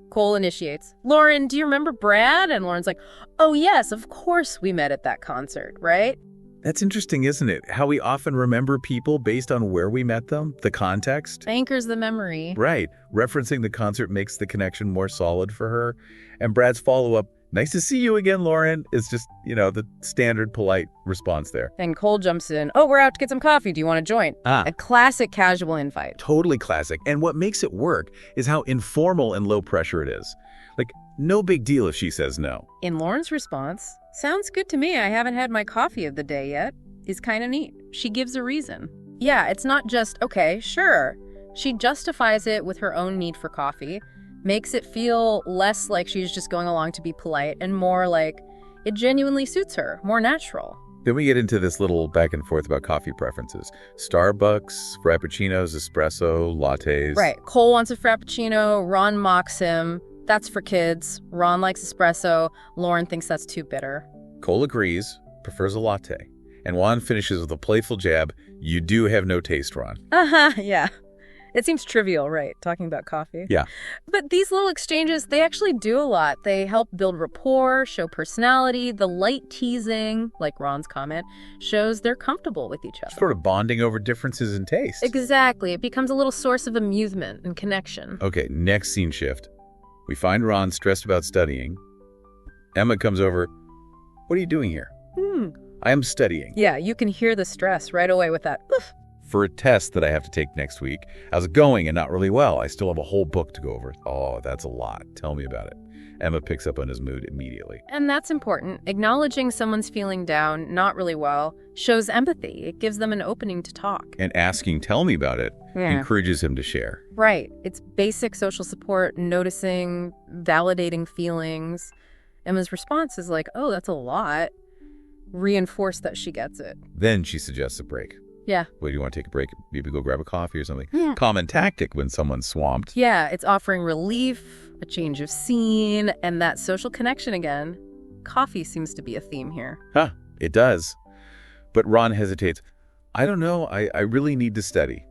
Cole initiates. "Lauren, do you remember Brad?" And Lauren's like, "Oh yes, of course we met at that concert, right?" That's interesting, isn't it? How we often remember people based on where we met them, the context. Anchors the memory. Right. Referencing the concert makes the connection more solid for her. And Brad's follow-up, "Nice to see you again, Lauren," is just, the standard polite response there. Then Cole jumps in. "Oh, we're out to get some coffee. Do you want to join?" A classic casual invite. Totally classic. And what makes it work is how informal and low pressure it is. No big deal if she says no. In Lauren's response, "Sounds good to me. I haven't had my coffee of the day yet," is kind of neat. She gives a reason. Yeah, it's not just, okay, sure. She justifies it with her own need for coffee, makes it feel less like she's just going along to be polite and more like it genuinely suits her, more natural. Then we get into this little back and forth about coffee preferences. Starbucks, frappuccinos, espresso, lattes. Right. Cole wants a frappuccino. Ron mocks him. That's for kids. Ron likes espresso. Lauren thinks that's too bitter. Cole agrees, prefers a latte. And Juan finishes with a playful jab. You do have no taste, Ron. Yeah. It seems trivial, right? Talking about coffee. Yeah. But these little exchanges, they actually do a lot. They help build rapport, show personality. The light teasing, like Ron's comment, shows they're comfortable with each other. Sort of bonding over differences in taste. Exactly. It becomes a little source of amusement and connection. Okay, next scene shift. We find Ron stressed about studying. Emma comes over. What are you doing here? I am studying. Yeah, you can hear the stress right away with that. Oof. For a test that I have to take next week. How's it going? And not really well. I still have a whole book to go over. Oh, that's a lot. Tell me about it. Emma picks up on his mood immediately. And that's important. Acknowledging someone's feeling down, not really well, shows empathy. It gives them an opening to talk. And asking, tell me about it, encourages him to share. Right. It's basic social support, noticing, validating feelings. Emma's response is like, oh, that's a lot. Reinforce that she gets it. Then she suggests a break. Yeah. Well, do you want to take a break? Maybe go grab a coffee or something? Common tactic when someone's swamped. Yeah, it's offering relief, a change of scene, and that social connection again. Coffee seems to be a theme here. Huh, it does. But Ron hesitates. I don't know. I really need to study.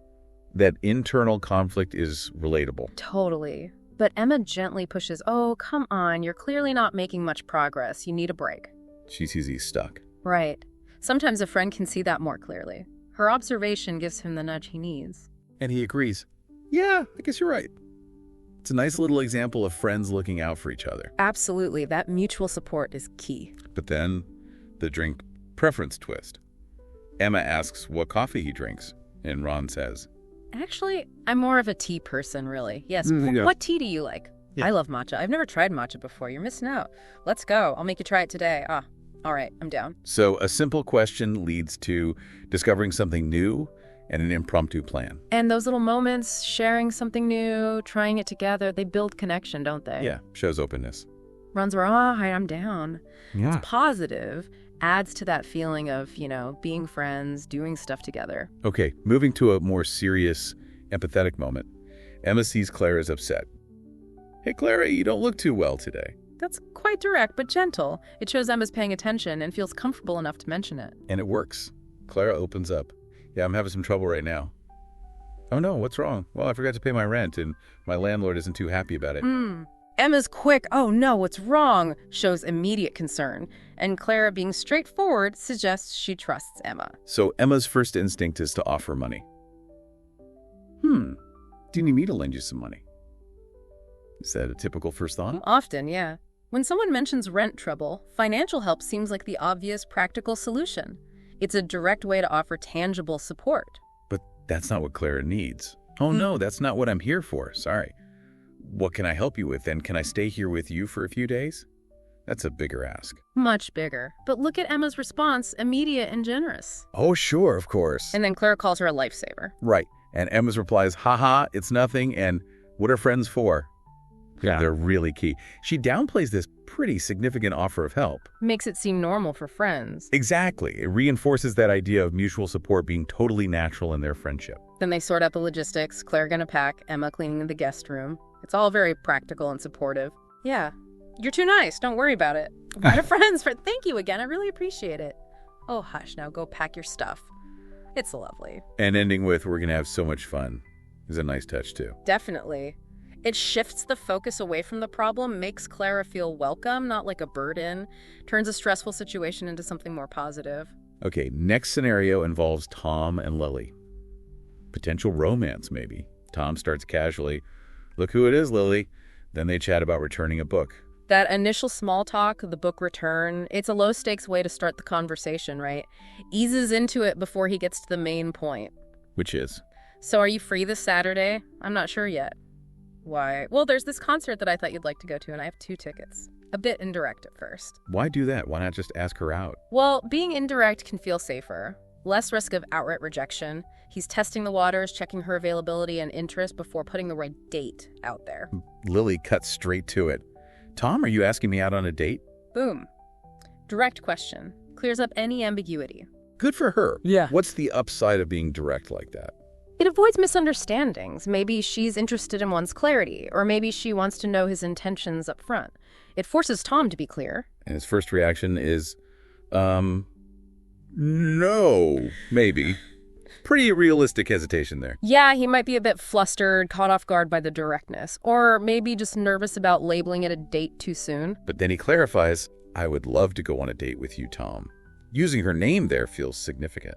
That internal conflict is relatable. Totally. But Emma gently pushes, oh, come on, you're clearly not making much progress. You need a break. She sees he's stuck. Right. Sometimes a friend can see that more clearly. Her observation gives him the nudge he needs. And he agrees. Yeah, I guess you're right. It's a nice little example of friends looking out for each other. Absolutely. That mutual support is key. But then the drink preference twist. Emma asks what coffee he drinks, and Ron says, Actually, I'm more of a tea person, really. Yes. Yeah. What tea do you like? Yeah. I love matcha. I've never tried matcha before. You're missing out. Let's go. I'll make you try it today. All right. I'm down. So a simple question leads to discovering something new and an impromptu plan. And those little moments, sharing something new, trying it together, they build connection, don't they? Yeah, shows openness. Runs where, hi, I'm down. Yeah. It's positive, adds to that feeling of, being friends, doing stuff together. Okay, moving to a more serious, empathetic moment. Emma sees Clara is upset. Hey, Clara, you don't look too well today. That's quite direct, but gentle. It shows Emma's paying attention and feels comfortable enough to mention it. And it works. Clara opens up. Yeah, I'm having some trouble right now. Oh no, what's wrong? Well, I forgot to pay my rent and my landlord isn't too happy about it. Emma's quick, oh no, what's wrong, shows immediate concern. And Clara, being straightforward, suggests she trusts Emma. So Emma's first instinct is to offer money. Do you need me to lend you some money? Is that a typical first thought? Often, yeah. When someone mentions rent trouble, financial help seems like the obvious practical solution. It's a direct way to offer tangible support. But that's not what Clara needs. Oh no, that's not what I'm here for. Sorry. What can I help you with? And can I stay here with you for a few days? That's a bigger ask. Much bigger. But look at Emma's response, immediate and generous. Oh, sure, of course. And then Clara calls her a lifesaver. Right. And Emma's replies, haha, it's nothing, and what are friends for? Yeah. They're really key. She downplays this pretty significant offer of help. Makes it seem normal for friends. Exactly. It reinforces that idea of mutual support being totally natural in their friendship. Then they sort out the logistics, Claire gonna pack, Emma cleaning the guest room. It's all very practical and supportive. Yeah. You're too nice. Don't worry about it. We're friends. Thank you again. I really appreciate it. Oh, hush. Now go pack your stuff. It's lovely. And ending with, we're going to have so much fun, is a nice touch too. Definitely. It shifts the focus away from the problem, makes Clara feel welcome, not like a burden, turns a stressful situation into something more positive. Okay, next scenario involves Tom and Lily. Potential romance, maybe. Tom starts casually, look who it is, Lily. Then they chat about returning a book. That initial small talk, the book return, it's a low-stakes way to start the conversation, right? Eases into it before he gets to the main point. Which is? So are you free this Saturday? I'm not sure yet. Why? Well, there's this concert that I thought you'd like to go to, and I have 2 tickets. A bit indirect at first. Why do that? Why not just ask her out? Well, being indirect can feel safer. Less risk of outright rejection. He's testing the waters, checking her availability and interest before putting the right date out there. Lily cuts straight to it. Tom, are you asking me out on a date? Boom. Direct question. Clears up any ambiguity. Good for her. Yeah. What's the upside of being direct like that? It avoids misunderstandings. Maybe she's interested in one's clarity, or maybe she wants to know his intentions up front. It forces Tom to be clear. And his first reaction is, no, maybe. Pretty realistic hesitation there. Yeah, he might be a bit flustered, caught off guard by the directness, or maybe just nervous about labeling it a date too soon. But then he clarifies, I would love to go on a date with you, Tom. Using her name there feels significant.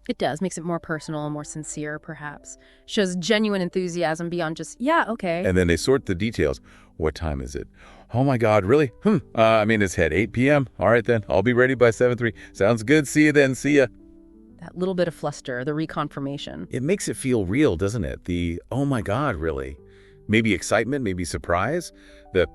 It does. Makes it more personal, more sincere, perhaps. Shows genuine enthusiasm beyond just, yeah, okay. And then they sort the details. What time is it? Oh my God, really? I'm in his head, 8 p.m. All right then, I'll be ready by 7:03. Sounds good. See you then. See ya. That little bit of fluster, the reconfirmation. It makes it feel real, doesn't it? The, oh my God, really? Maybe excitement, maybe surprise. The,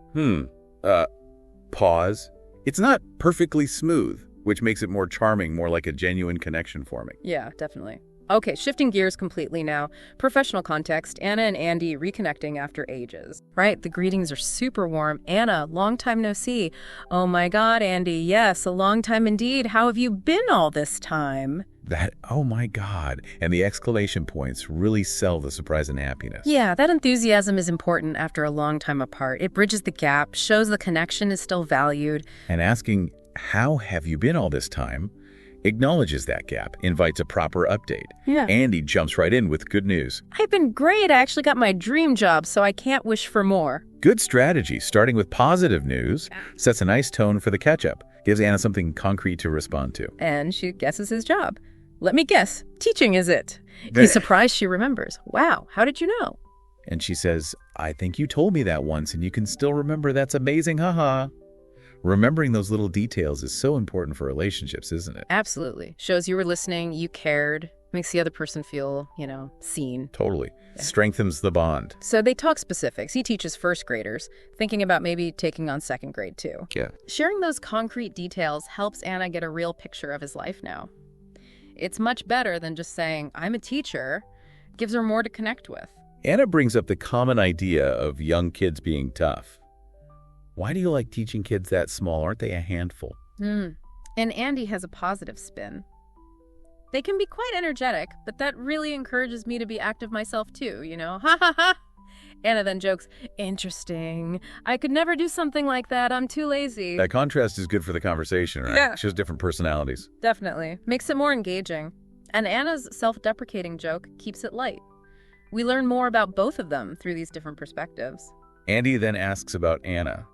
pause. It's not perfectly smooth, which makes it more charming, more like a genuine connection forming. Yeah, definitely. Okay, shifting gears completely now. Professional context, Anna and Andy reconnecting after ages. Right, the greetings are super warm. Anna, long time no see. Oh my God, Andy, yes, a long time indeed. How have you been all this time? That, oh my God, and the exclamation points really sell the surprise and happiness. Yeah, that enthusiasm is important after a long time apart. It bridges the gap, shows the connection is still valued. And asking, how have you been all this time, acknowledges that gap, invites a proper update. Yeah. Andy jumps right in with good news. I've been great. I actually got my dream job, so I can't wish for more. Good strategy, starting with positive news, sets a nice tone for the catch-up, gives Anna something concrete to respond to. And she guesses his job. Let me guess. Teaching is it. He's surprised she remembers. Wow, how did you know? And she says, I think you told me that once and you can still remember. That's amazing, haha. Remembering those little details is so important for relationships, isn't it? Absolutely. Shows you were listening, you cared, makes the other person feel, seen. Totally. Yeah. Strengthens the bond. So they talk specifics. He teaches first graders, thinking about maybe taking on second grade too. Yeah. Sharing those concrete details helps Anna get a real picture of his life now. It's much better than just saying, I'm a teacher. Gives her more to connect with. Anna brings up the common idea of young kids being tough. Why do you like teaching kids that small? Aren't they a handful? And Andy has a positive spin. They can be quite energetic, but that really encourages me to be active myself too, Ha ha ha! Anna then jokes, interesting. I could never do something like that. I'm too lazy. That contrast is good for the conversation, right? Yeah. Shows different personalities. Definitely. Makes it more engaging. And Anna's self-deprecating joke keeps it light. We learn more about both of them through these different perspectives. Andy then asks about Anna.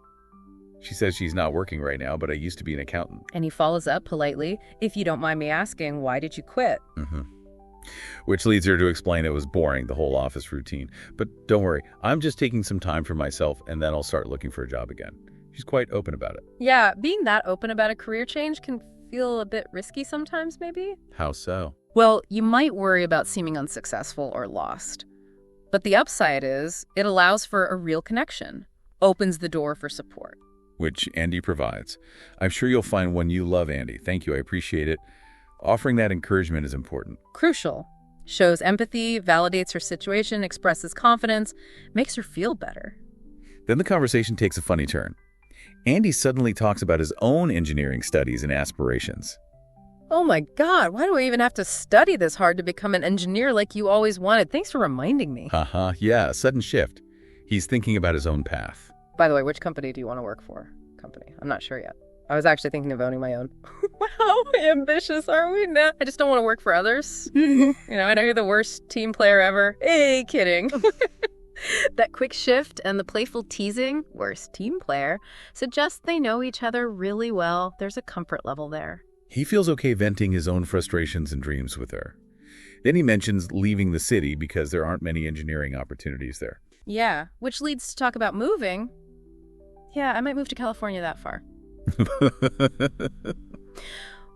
She says she's not working right now, but I used to be an accountant. And he follows up politely, if you don't mind me asking, why did you quit? Which leads her to explain it was boring, the whole office routine. But don't worry, I'm just taking some time for myself and then I'll start looking for a job again. She's quite open about it. Yeah, being that open about a career change can feel a bit risky sometimes, maybe? How so? Well, you might worry about seeming unsuccessful or lost. But the upside is it allows for a real connection, opens the door for support. Which Andy provides. I'm sure you'll find one you love, Andy. Thank you, I appreciate it. Offering that encouragement is important. Crucial. Shows empathy, validates her situation, expresses confidence, makes her feel better. Then the conversation takes a funny turn. Andy suddenly talks about his own engineering studies and aspirations. Oh my God, why do I even have to study this hard to become an engineer like you always wanted? Thanks for reminding me. Yeah, sudden shift. He's thinking about his own path. By the way, which company do you want to work for? I'm not sure yet. I was actually thinking of owning my own. How ambitious are we now? I just don't want to work for others. I know you're the worst team player ever. Hey, kidding. That quick shift and the playful teasing, worst team player, suggests they know each other really well. There's a comfort level there. He feels okay venting his own frustrations and dreams with her. Then he mentions leaving the city because there aren't many engineering opportunities there. Yeah, which leads to talk about moving. Yeah, I might move to California that far.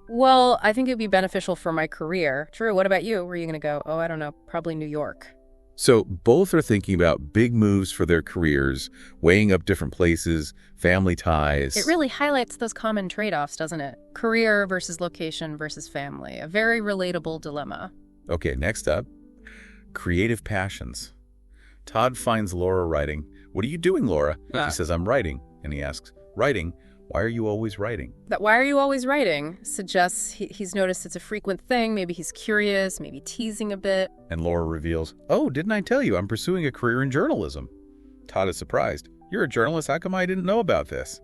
Well, I think it'd be beneficial for my career. True, what about you? Where are you going to go? Oh, I don't know, probably New York. So both are thinking about big moves for their careers, weighing up different places, family ties. It really highlights those common trade-offs, doesn't it? Career versus location versus family. A very relatable dilemma. Okay, next up, creative passions. Todd finds Laura writing. What are you doing, Laura? She says, I'm writing. And he asks, writing? Why are you always writing? That why are you always writing suggests he's noticed it's a frequent thing. Maybe he's curious, maybe teasing a bit. And Laura reveals, oh, didn't I tell you I'm pursuing a career in journalism? Todd is surprised. You're a journalist? How come I didn't know about this?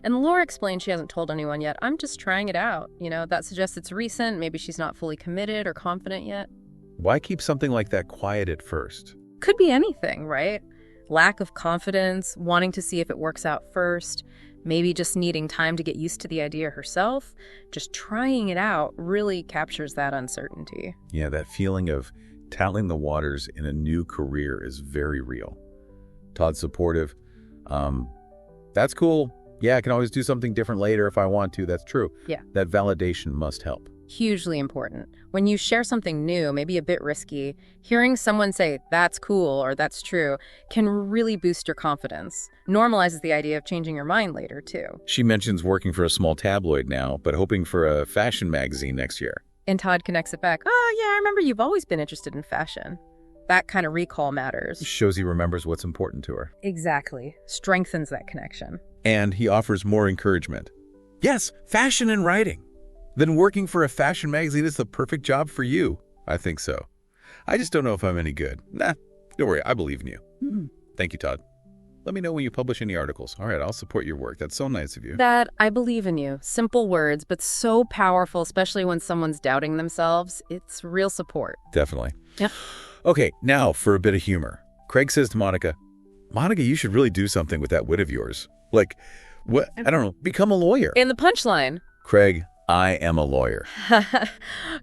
And Laura explains she hasn't told anyone yet. I'm just trying it out. That suggests it's recent. Maybe she's not fully committed or confident yet. Why keep something like that quiet at first? Could be anything, right? Lack of confidence, wanting to see if it works out first, maybe just needing time to get used to the idea herself. Just trying it out really captures that uncertainty. Yeah, that feeling of tattling the waters in a new career is very real. Todd's supportive. That's cool. Yeah, I can always do something different later if I want to. That's true. Yeah. That validation must help. Hugely important. When you share something new, maybe a bit risky, hearing someone say, that's cool or that's true, can really boost your confidence. Normalizes the idea of changing your mind later, too. She mentions working for a small tabloid now, but hoping for a fashion magazine next year. And Todd connects it back. Oh, yeah, I remember you've always been interested in fashion. That kind of recall matters. Shows he remembers what's important to her. Exactly. Strengthens that connection. And he offers more encouragement. Yes, fashion and writing. Then working for a fashion magazine is the perfect job for you. I think so. I just don't know if I'm any good. Nah, don't worry. I believe in you. Thank you, Todd. Let me know when you publish any articles. All right, I'll support your work. That's so nice of you. That I believe in you. Simple words, but so powerful, especially when someone's doubting themselves. It's real support. Definitely. Yep. Okay, now for a bit of humor. Craig says to Monica, Monica, you should really do something with that wit of yours. Like, what? I don't know, become a lawyer. And the punchline. Craig, I am a lawyer.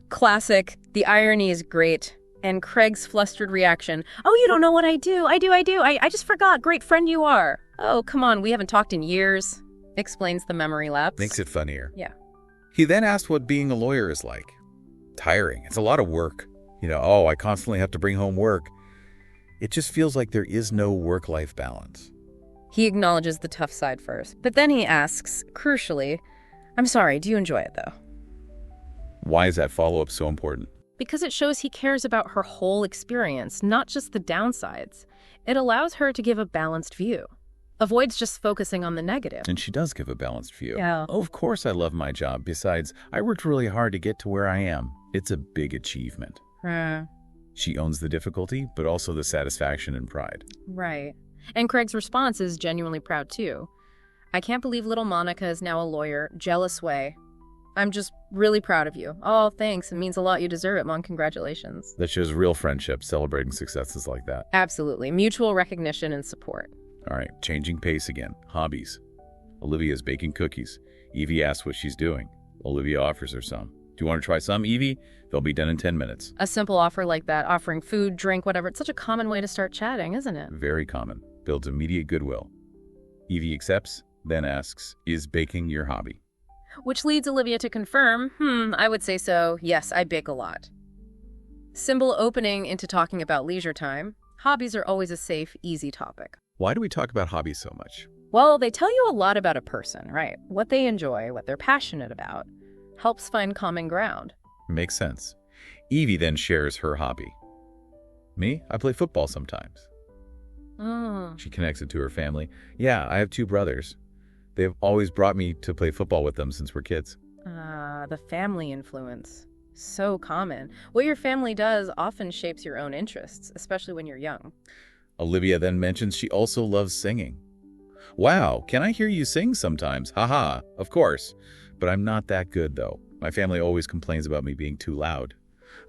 Classic. The irony is great. And Craig's flustered reaction. Oh, you don't know what I do. I do. I just forgot. Great friend you are. Oh, come on. We haven't talked in years. Explains the memory lapse. Makes it funnier. Yeah. He then asked what being a lawyer is like. Tiring. It's a lot of work. I constantly have to bring home work. It just feels like there is no work-life balance. He acknowledges the tough side first, but then he asks, crucially, I'm sorry, do you enjoy it though? Why is that follow-up so important? Because it shows he cares about her whole experience, not just the downsides. It allows her to give a balanced view. Avoids just focusing on the negative. And she does give a balanced view. Yeah. Oh, of course I love my job. Besides, I worked really hard to get to where I am. It's a big achievement. She owns the difficulty, but also the satisfaction and pride. Right. And Craig's response is genuinely proud, too. I can't believe little Monica is now a lawyer. Jealous way. I'm just really proud of you. Oh, thanks. It means a lot. You deserve it, Mom. Congratulations. That shows real friendship, celebrating successes like that. Absolutely. Mutual recognition and support. All right, changing pace again. Hobbies. Olivia's baking cookies. Evie asks what she's doing. Olivia offers her some. Do you want to try some, Evie? They'll be done in 10 minutes. A simple offer like that, offering food, drink, whatever, it's such a common way to start chatting, isn't it? Very common. Builds immediate goodwill. Evie accepts, then asks, is baking your hobby? Which leads Olivia to confirm, I would say so. Yes, I bake a lot. Symbol opening into talking about leisure time. Hobbies are always a safe, easy topic. Why do we talk about hobbies so much? Well, they tell you a lot about a person, right? What they enjoy, what they're passionate about. Helps find common ground. Makes sense. Evie then shares her hobby. Me? I play football sometimes. She connects it to her family. Yeah, I have 2 brothers. They've always brought me to play football with them since we're kids. The family influence. So common. What your family does often shapes your own interests, especially when you're young. Olivia then mentions she also loves singing. Wow, can I hear you sing sometimes? Haha, of course. But I'm not that good, though. My family always complains about me being too loud.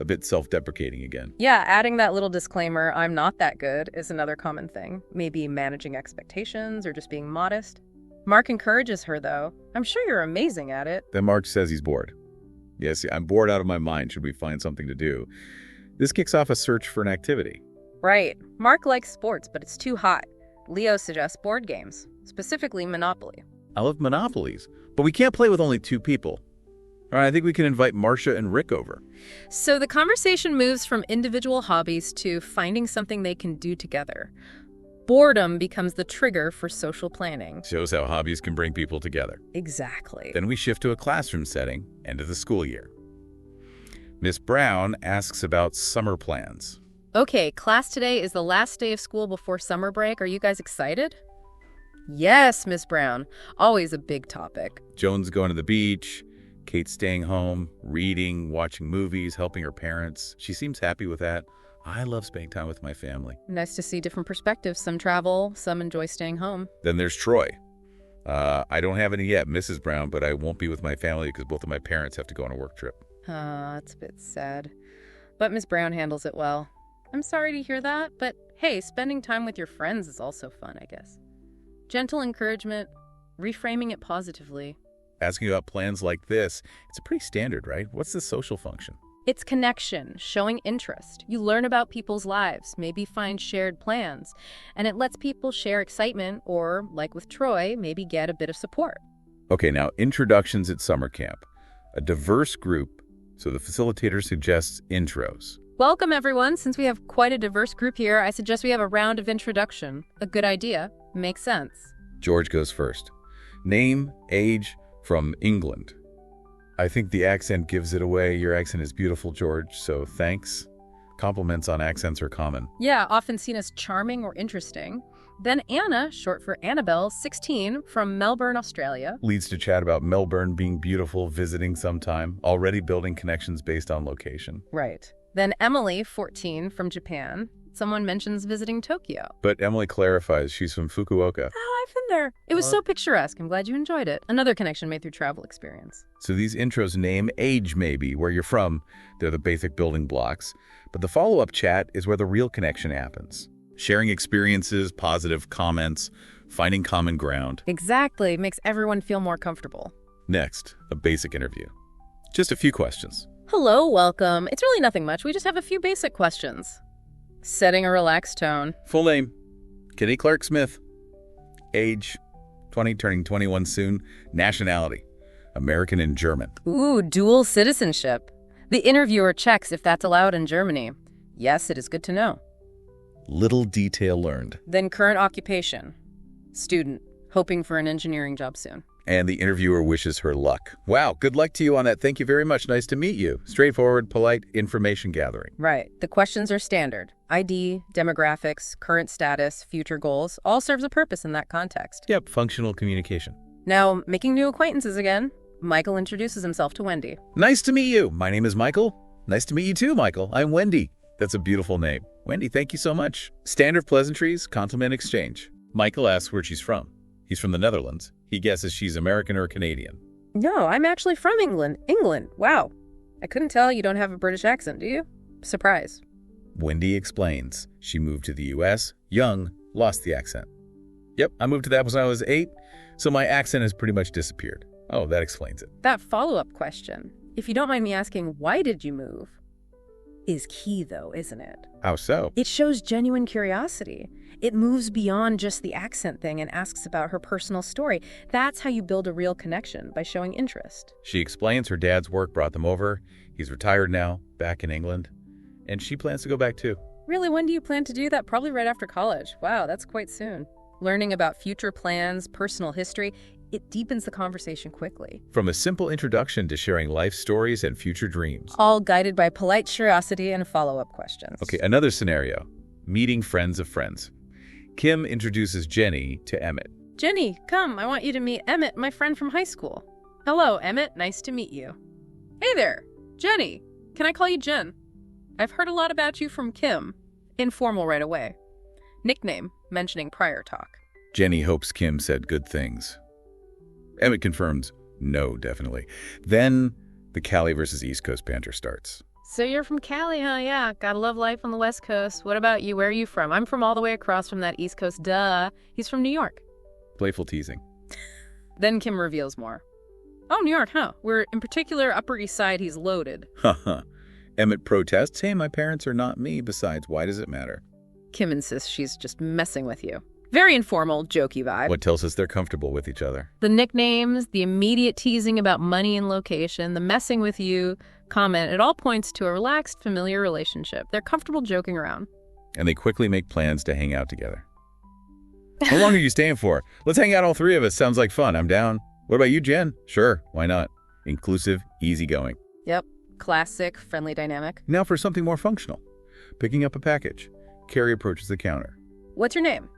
A bit self-deprecating again. Yeah, adding that little disclaimer, I'm not that good, is another common thing. Maybe managing expectations or just being modest. Mark encourages her, though. I'm sure you're amazing at it. Then Mark says he's bored. Yes, I'm bored out of my mind. Should we find something to do? This kicks off a search for an activity. Right. Mark likes sports, but it's too hot. Leo suggests board games, specifically Monopoly. I love Monopolies, but we can't play with only 2 people. All right, I think we can invite Marcia and Rick over. So the conversation moves from individual hobbies to finding something they can do together. Boredom becomes the trigger for social planning. Shows how hobbies can bring people together. Exactly. Then we shift to a classroom setting, end of the school year. Miss Brown asks about summer plans. Okay, class today is the last day of school before summer break. Are you guys excited? Yes, Miss Brown. Always a big topic. Joan's going to the beach. Kate's staying home, reading, watching movies, helping her parents. She seems happy with that. I love spending time with my family. Nice to see different perspectives. Some travel, some enjoy staying home. Then there's Troy. I don't have any yet, Mrs. Brown, but I won't be with my family because both of my parents have to go on a work trip. That's a bit sad. But Miss Brown handles it well. I'm sorry to hear that, but hey, spending time with your friends is also fun, I guess. Gentle encouragement, reframing it positively. Asking about plans like this, it's a pretty standard, right? What's the social function? It's connection, showing interest. You learn about people's lives, maybe find shared plans, and it lets people share excitement or, like with Troy, maybe get a bit of support. Okay, now introductions at summer camp. A diverse group, so the facilitator suggests intros. Welcome, everyone. Since we have quite a diverse group here, I suggest we have a round of introduction. A good idea. Makes sense. George goes first. Name, age, from England. I think the accent gives it away. Your accent is beautiful, George, so thanks. Compliments on accents are common. Yeah, often seen as charming or interesting. Then Anna, short for Annabelle, 16, from Melbourne, Australia. Leads to chat about Melbourne being beautiful, visiting sometime, already building connections based on location. Right. Then Emily, 14, from Japan. Someone mentions visiting Tokyo. But Emily clarifies she's from Fukuoka. Oh, I've been there. It was so picturesque. I'm glad you enjoyed it. Another connection made through travel experience. So these intros name, age maybe, where you're from. They're the basic building blocks. But the follow-up chat is where the real connection happens. Sharing experiences, positive comments, finding common ground. Exactly. Makes everyone feel more comfortable. Next, a basic interview. Just a few questions. Hello, welcome. It's really nothing much. We just have a few basic questions. Setting a relaxed tone. Full name, Kenny Clark Smith. Age, 20, turning 21 soon. Nationality, American and German. Ooh, dual citizenship. The interviewer checks if that's allowed in Germany. Yes, it is good to know. Little detail learned. Then current occupation. Student, hoping for an engineering job soon. And the interviewer wishes her luck. Wow, good luck to you on that. Thank you very much. Nice to meet you. Straightforward, polite information gathering. Right. The questions are standard. ID, demographics, current status, future goals, all serves a purpose in that context. Yep, functional communication. Now, making new acquaintances again. Michael introduces himself to Wendy. Nice to meet you. My name is Michael. Nice to meet you too, Michael. I'm Wendy. That's a beautiful name. Wendy, thank you so much. Standard pleasantries, compliment exchange. Michael asks where she's from. He's from the Netherlands. He guesses she's American or Canadian. No, I'm actually from England. England. Wow. I couldn't tell you don't have a British accent, do you? Surprise. Wendy explains. She moved to the U.S., young, lost the accent. Yep, I moved to that when I was 8, so my accent has pretty much disappeared. Oh, that explains it. That follow-up question, if you don't mind me asking, why did you move? Is key, though, isn't it? How so? It shows genuine curiosity. It moves beyond just the accent thing and asks about her personal story. That's how you build a real connection, by showing interest. She explains her dad's work brought them over. He's retired now, back in England. And she plans to go back too. Really, when do you plan to do that? Probably right after college. Wow, that's quite soon. Learning about future plans, personal history, it deepens the conversation quickly. From a simple introduction to sharing life stories and future dreams. All guided by polite curiosity and follow-up questions. Okay, another scenario. Meeting friends of friends. Kim introduces Jenny to Emmett. Jenny, come, I want you to meet Emmett, my friend from high school. Hello, Emmett, nice to meet you. Hey there, Jenny. Can I call you Jen? I've heard a lot about you from Kim. Informal right away. Nickname, mentioning prior talk. Jenny hopes Kim said good things. Emmett confirms, no, definitely. Then the Cali versus East Coast banter starts. So you're from Cali, huh? Yeah, gotta love life on the West Coast. What about you? Where are you from? I'm from all the way across from that East Coast, duh. He's from New York. Playful teasing. Then Kim reveals more. Oh, New York, huh? Where, in particular, Upper East Side, he's loaded. Haha. Emmett protests, hey, my parents are not me. Besides, why does it matter? Kim insists she's just messing with you. Very informal, jokey vibe. What tells us they're comfortable with each other? The nicknames, the immediate teasing about money and location, the messing with you comment, it all points to a relaxed, familiar relationship. They're comfortable joking around. And they quickly make plans to hang out together. How long are you staying for? Let's hang out, all three of us. Sounds like fun. I'm down. What about you, Jen? Sure, why not? Inclusive, easygoing. Yep. Classic, friendly dynamic. Now for something more functional. Picking up a package. Carrie approaches the counter. What's your name?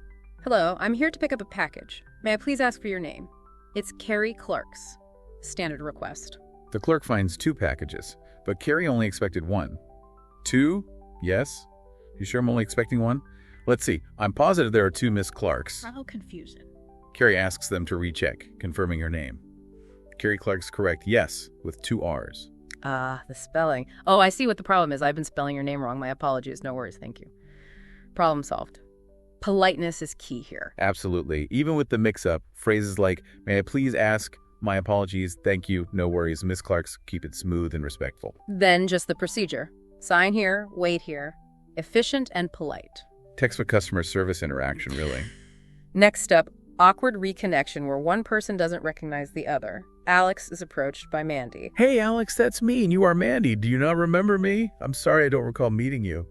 Hello, I'm here to pick up a package. May I please ask for your name? It's Carrie Clark's. Standard request. The clerk finds 2 packages, but Carrie only expected 1. 2? Yes? You sure I'm only expecting 1? Let's see. I'm positive there are 2 Miss Clarks. How confusing. Carrie asks them to recheck, confirming her name. Carrie Clark's correct yes, with 2 R's. The spelling. Oh, I see what the problem is. I've been spelling your name wrong. My apologies. No worries. Thank you. Problem solved. Politeness is key here. Absolutely. Even with the mix-up, phrases like, may I please ask, my apologies, thank you, no worries, Miss Clark's, keep it smooth and respectful. Then just the procedure. Sign here, wait here. Efficient and polite. Textbook customer service interaction, really. Next up, awkward reconnection where one person doesn't recognize the other. Alex is approached by Mandy. Hey, Alex, that's me, and you are Mandy. Do you not remember me? I'm sorry I don't recall meeting you.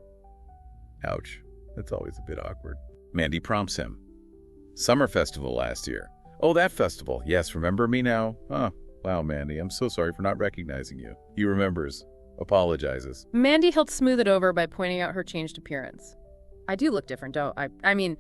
Ouch. That's always a bit awkward. Mandy prompts him. Summer festival last year. Oh, that festival. Yes, remember me now? Oh, wow, Mandy. I'm so sorry for not recognizing you. He remembers. Apologizes. Mandy helped smooth it over by pointing out her changed appearance. I do look different, don't I? I mean,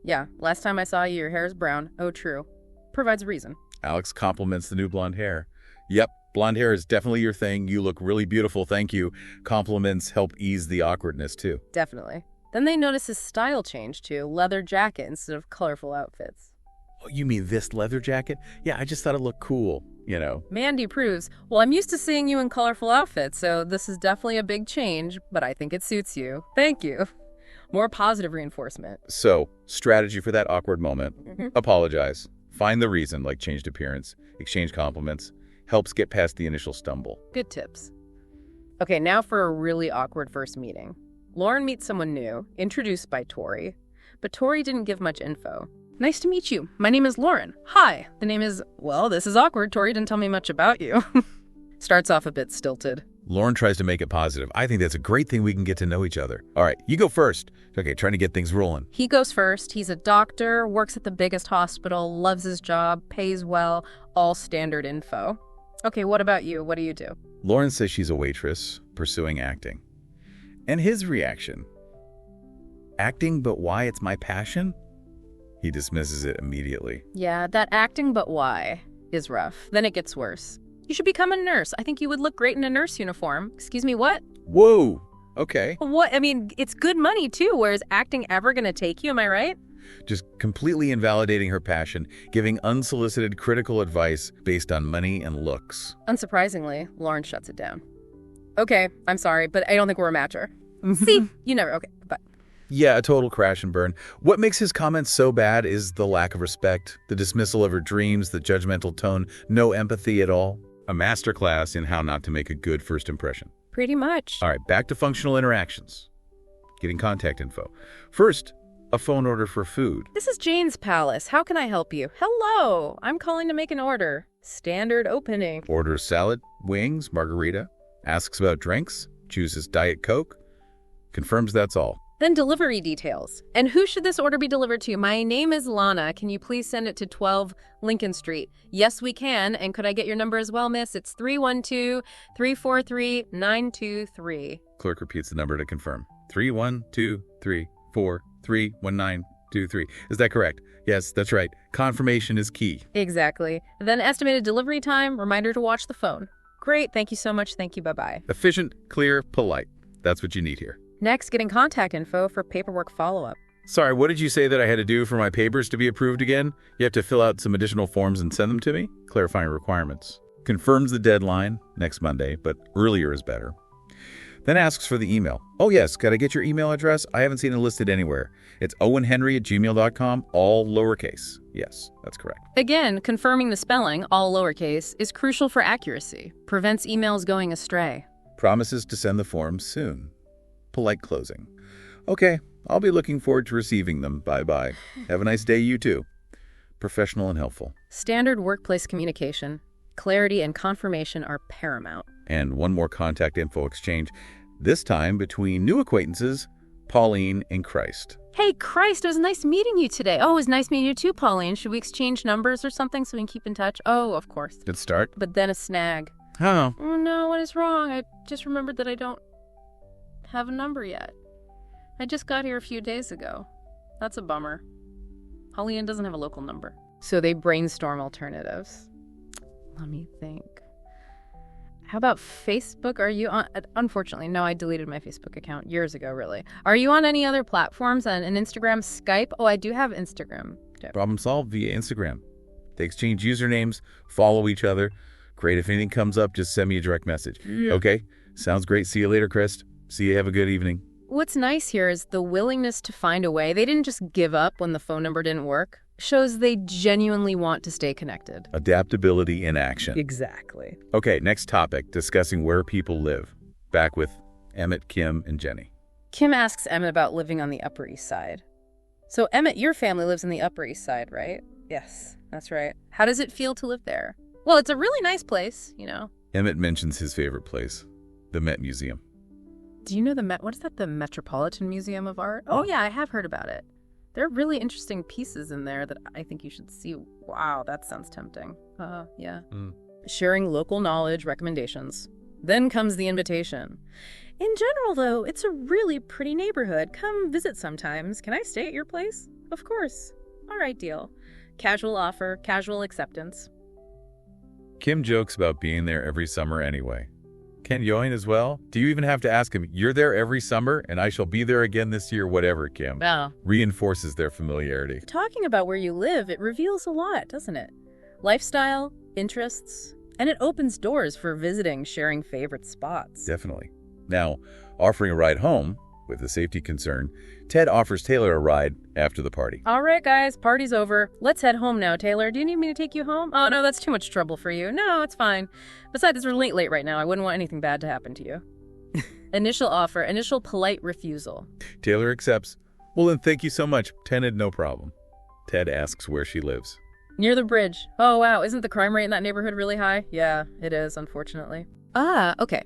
yeah, last time I saw you, your hair is brown. Oh, true. Provides a reason. Alex compliments the new blonde hair. Yep, blonde hair is definitely your thing. You look really beautiful, thank you. Compliments help ease the awkwardness, too. Definitely. Then they notice his style change to leather jacket instead of colorful outfits. Oh, you mean this leather jacket? Yeah, I just thought it looked cool, you know. Mandy proves, well, I'm used to seeing you in colorful outfits, so this is definitely a big change, but I think it suits you. Thank you. More positive reinforcement. So, strategy for that awkward moment. Apologize. Find the reason, like changed appearance, exchange compliments. Helps get past the initial stumble. Good tips. Okay, now for a really awkward first meeting. Lauren meets someone new, introduced by Tori, but Tori didn't give much info. Nice to meet you. My name is Lauren. Hi. The name is, well, this is awkward. Tori didn't tell me much about you. Starts off a bit stilted. Lauren tries to make it positive. I think that's a great thing we can get to know each other. All right, you go first. Okay, trying to get things rolling. He goes first. He's a doctor, works at the biggest hospital, loves his job, pays well, all standard info. Okay, what about you? What do you do? Lauren says she's a waitress, pursuing acting. And his reaction? Acting, but why? It's my passion? He dismisses it immediately. Yeah, that acting, but why is rough. Then it gets worse. You should become a nurse. I think you would look great in a nurse uniform. Excuse me, what? Whoa, okay. What? I mean, it's good money, too. Where is acting ever going to take you? Am I right? Just completely invalidating her passion, giving unsolicited critical advice based on money and looks. Unsurprisingly, Lauren shuts it down. Okay, I'm sorry, but I don't think we're a matcher. See? You never. Okay, bye. Yeah, a total crash and burn. What makes his comments so bad is the lack of respect, the dismissal of her dreams, the judgmental tone, no empathy at all. A masterclass in how not to make a good first impression. Pretty much. All right, back to functional interactions. Getting contact info. First, a phone order for food. This is Jane's Palace. How can I help you? Hello, I'm calling to make an order. Standard opening. Orders salad, wings, margarita. Asks about drinks. Chooses Diet Coke. Confirms that's all. Then delivery details. And who should this order be delivered to? My name is Lana. Can you please send it to 12 Lincoln Street? Yes, we can. And could I get your number as well, miss? It's 312-343-923. Clerk repeats the number to confirm. 312-343-1923. Is that correct? Yes, that's right. Confirmation is key. Exactly. Then estimated delivery time, reminder to watch the phone. Great. Thank you so much. Thank you. Bye-bye. Efficient, clear, polite. That's what you need here. Next, getting contact info for paperwork follow-up. Sorry, what did you say that I had to do for my papers to be approved again? You have to fill out some additional forms and send them to me? Clarifying requirements. Confirms the deadline, next Monday, but earlier is better. Then asks for the email. Oh yes, gotta get your email address? I haven't seen it listed anywhere. It's owenhenry@gmail.com, all lowercase. Yes, that's correct. Again, confirming the spelling, all lowercase, is crucial for accuracy. Prevents emails going astray. Promises to send the forms soon. Polite closing. Okay, I'll be looking forward to receiving them. Bye-bye. Have a nice day, you too. Professional and helpful. Standard workplace communication. Clarity and confirmation are paramount. And one more contact info exchange, this time between new acquaintances, Pauline and Christ. Hey, Christ, it was nice meeting you today. Oh, it was nice meeting you too, Pauline. Should we exchange numbers or something so we can keep in touch? Oh, of course. Good start. But then a snag. Oh. Oh, no, what is wrong? I just remembered that I don't have a number yet. I just got here a few days ago. That's a bummer. Pauline doesn't have a local number. So they brainstorm alternatives. Let me think. How about Facebook? Are you on? Unfortunately, no, I deleted my Facebook account years ago, really. Are you on any other platforms? And Instagram, Skype? Oh, I do have Instagram. Problem solved via Instagram. They exchange usernames, follow each other. Great. If anything comes up, just send me a direct message. Yeah. Okay? Sounds great. See you later, Chris. See you. Have a good evening. What's nice here is the willingness to find a way. They didn't just give up when the phone number didn't work. Shows they genuinely want to stay connected. Adaptability in action. Exactly. Okay, next topic, discussing where people live. Back with Emmett, Kim, and Jenny. Kim asks Emmett about living on the Upper East Side. So, Emmett, your family lives on the Upper East Side, right? Yes, that's right. How does it feel to live there? Well, it's a really nice place, you know. Emmett mentions his favorite place, the Met Museum. Do you know what is that, the Metropolitan Museum of Art? Oh, yeah, I have heard about it. There are really interesting pieces in there that I think you should see. Wow, that sounds tempting. Yeah. Sharing local knowledge, recommendations. Then comes the invitation. In general, though, it's a really pretty neighborhood. Come visit sometimes. Can I stay at your place? Of course. All right, deal. Casual offer, casual acceptance. Kim jokes about being there every summer anyway. Can join as well? Do you even have to ask him, you're there every summer and I shall be there again this year, whatever, Kim? Well, reinforces their familiarity. Talking about where you live, it reveals a lot, doesn't it? Lifestyle, interests, and it opens doors for visiting, sharing favorite spots. Definitely. Now, offering a ride home, with a safety concern, Ted offers Taylor a ride after the party. All right, guys, party's over. Let's head home now, Taylor. Do you need me to take you home? Oh, no, that's too much trouble for you. No, it's fine. Besides, it's really late right now. I wouldn't want anything bad to happen to you. Initial offer, initial polite refusal. Taylor accepts. Well, then thank you so much. Ted, no problem. Ted asks where she lives. Near the bridge. Oh, wow. Isn't the crime rate in that neighborhood really high? Yeah, it is, unfortunately. Okay.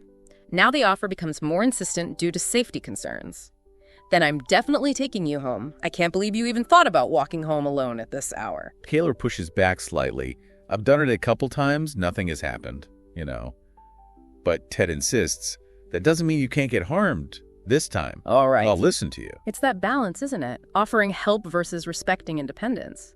Now the offer becomes more insistent due to safety concerns. Then I'm definitely taking you home. I can't believe you even thought about walking home alone at this hour. Taylor pushes back slightly. I've done it a couple times. Nothing has happened, you know. But Ted insists. That doesn't mean you can't get harmed this time. All right. I'll listen to you. It's that balance, isn't it? Offering help versus respecting independence.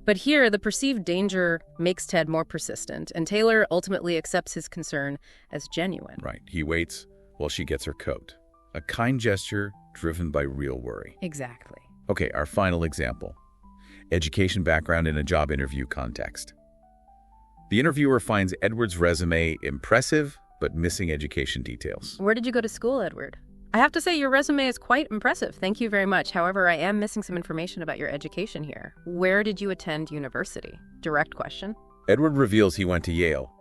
But here, the perceived danger makes Ted more persistent, and Taylor ultimately accepts his concern as genuine. Right. He waits while she gets her coat. A kind gesture driven by real worry. Exactly. Okay, our final example. Education background in a job interview context. The interviewer finds Edward's resume impressive, but missing education details. Where did you go to school, Edward? I have to say your resume is quite impressive. Thank you very much. However, I am missing some information about your education here. Where did you attend university? Direct question. Edward reveals he went to Yale.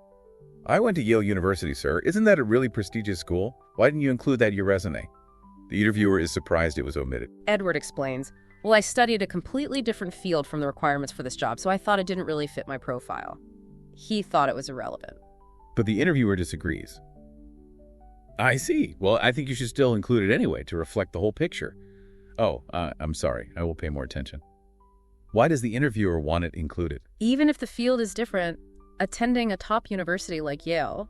I went to Yale University, sir. Isn't that a really prestigious school? Why didn't you include that in your resume? The interviewer is surprised it was omitted. Edward explains, well, I studied a completely different field from the requirements for this job, so I thought it didn't really fit my profile. He thought it was irrelevant. But the interviewer disagrees. I see. Well, I think you should still include it anyway to reflect the whole picture. Oh, I'm sorry. I will pay more attention. Why does the interviewer want it included? Even if the field is different, attending a top university like Yale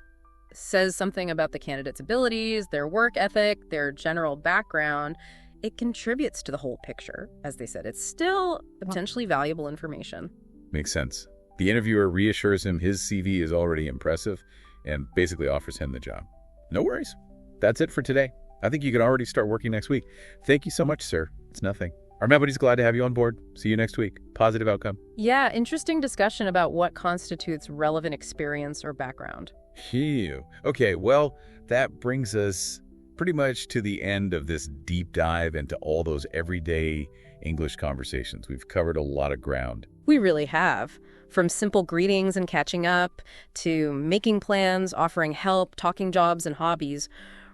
says something about the candidate's abilities, their work ethic, their general background. It contributes to the whole picture. As they said, it's still potentially valuable information. Makes sense. The interviewer reassures him his CV is already impressive and basically offers him the job. No worries. That's it for today. I think you can already start working next week. Thank you so much, sir. It's nothing. Everybody's glad to have you on board. See you next week. Positive outcome. Yeah, interesting discussion about what constitutes relevant experience or background. Phew. Okay, well, that brings us pretty much to the end of this deep dive into all those everyday English conversations. We've covered a lot of ground. We really have. From simple greetings and catching up, to making plans, offering help, talking jobs and hobbies.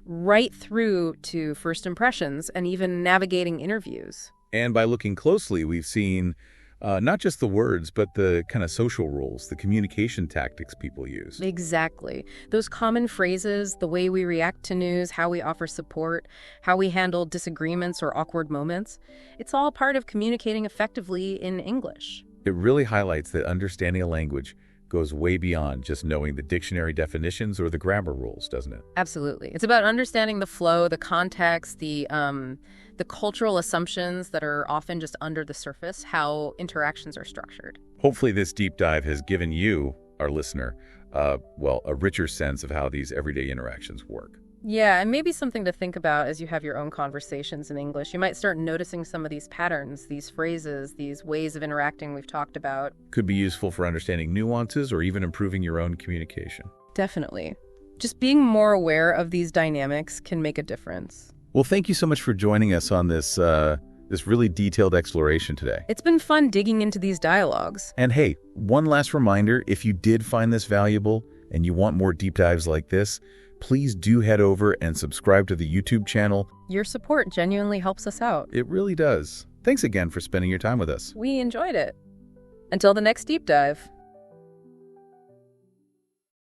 right through to first impressions and even navigating interviews. And by looking closely, we've seen not just the words, but the kind of social rules, the communication tactics people use. Exactly. Those common phrases, the way we react to news, how we offer support, how we handle disagreements or awkward moments, it's all part of communicating effectively in English. It really highlights that understanding a language goes way beyond just knowing the dictionary definitions or the grammar rules, doesn't it? Absolutely. It's about understanding the flow, the context, the cultural assumptions that are often just under the surface, how interactions are structured. Hopefully this deep dive has given you, our listener, a richer sense of how these everyday interactions work. Yeah, and maybe something to think about as you have your own conversations in English. You might start noticing some of these patterns, these phrases, these ways of interacting we've talked about. Could be useful for understanding nuances or even improving your own communication. Definitely. Just being more aware of these dynamics can make a difference. Well, thank you so much for joining us on this really detailed exploration today. It's been fun digging into these dialogues. And hey, one last reminder, if you did find this valuable and you want more deep dives like this, please do head over and subscribe to the YouTube channel. Your support genuinely helps us out. It really does. Thanks again for spending your time with us. We enjoyed it. Until the next deep dive.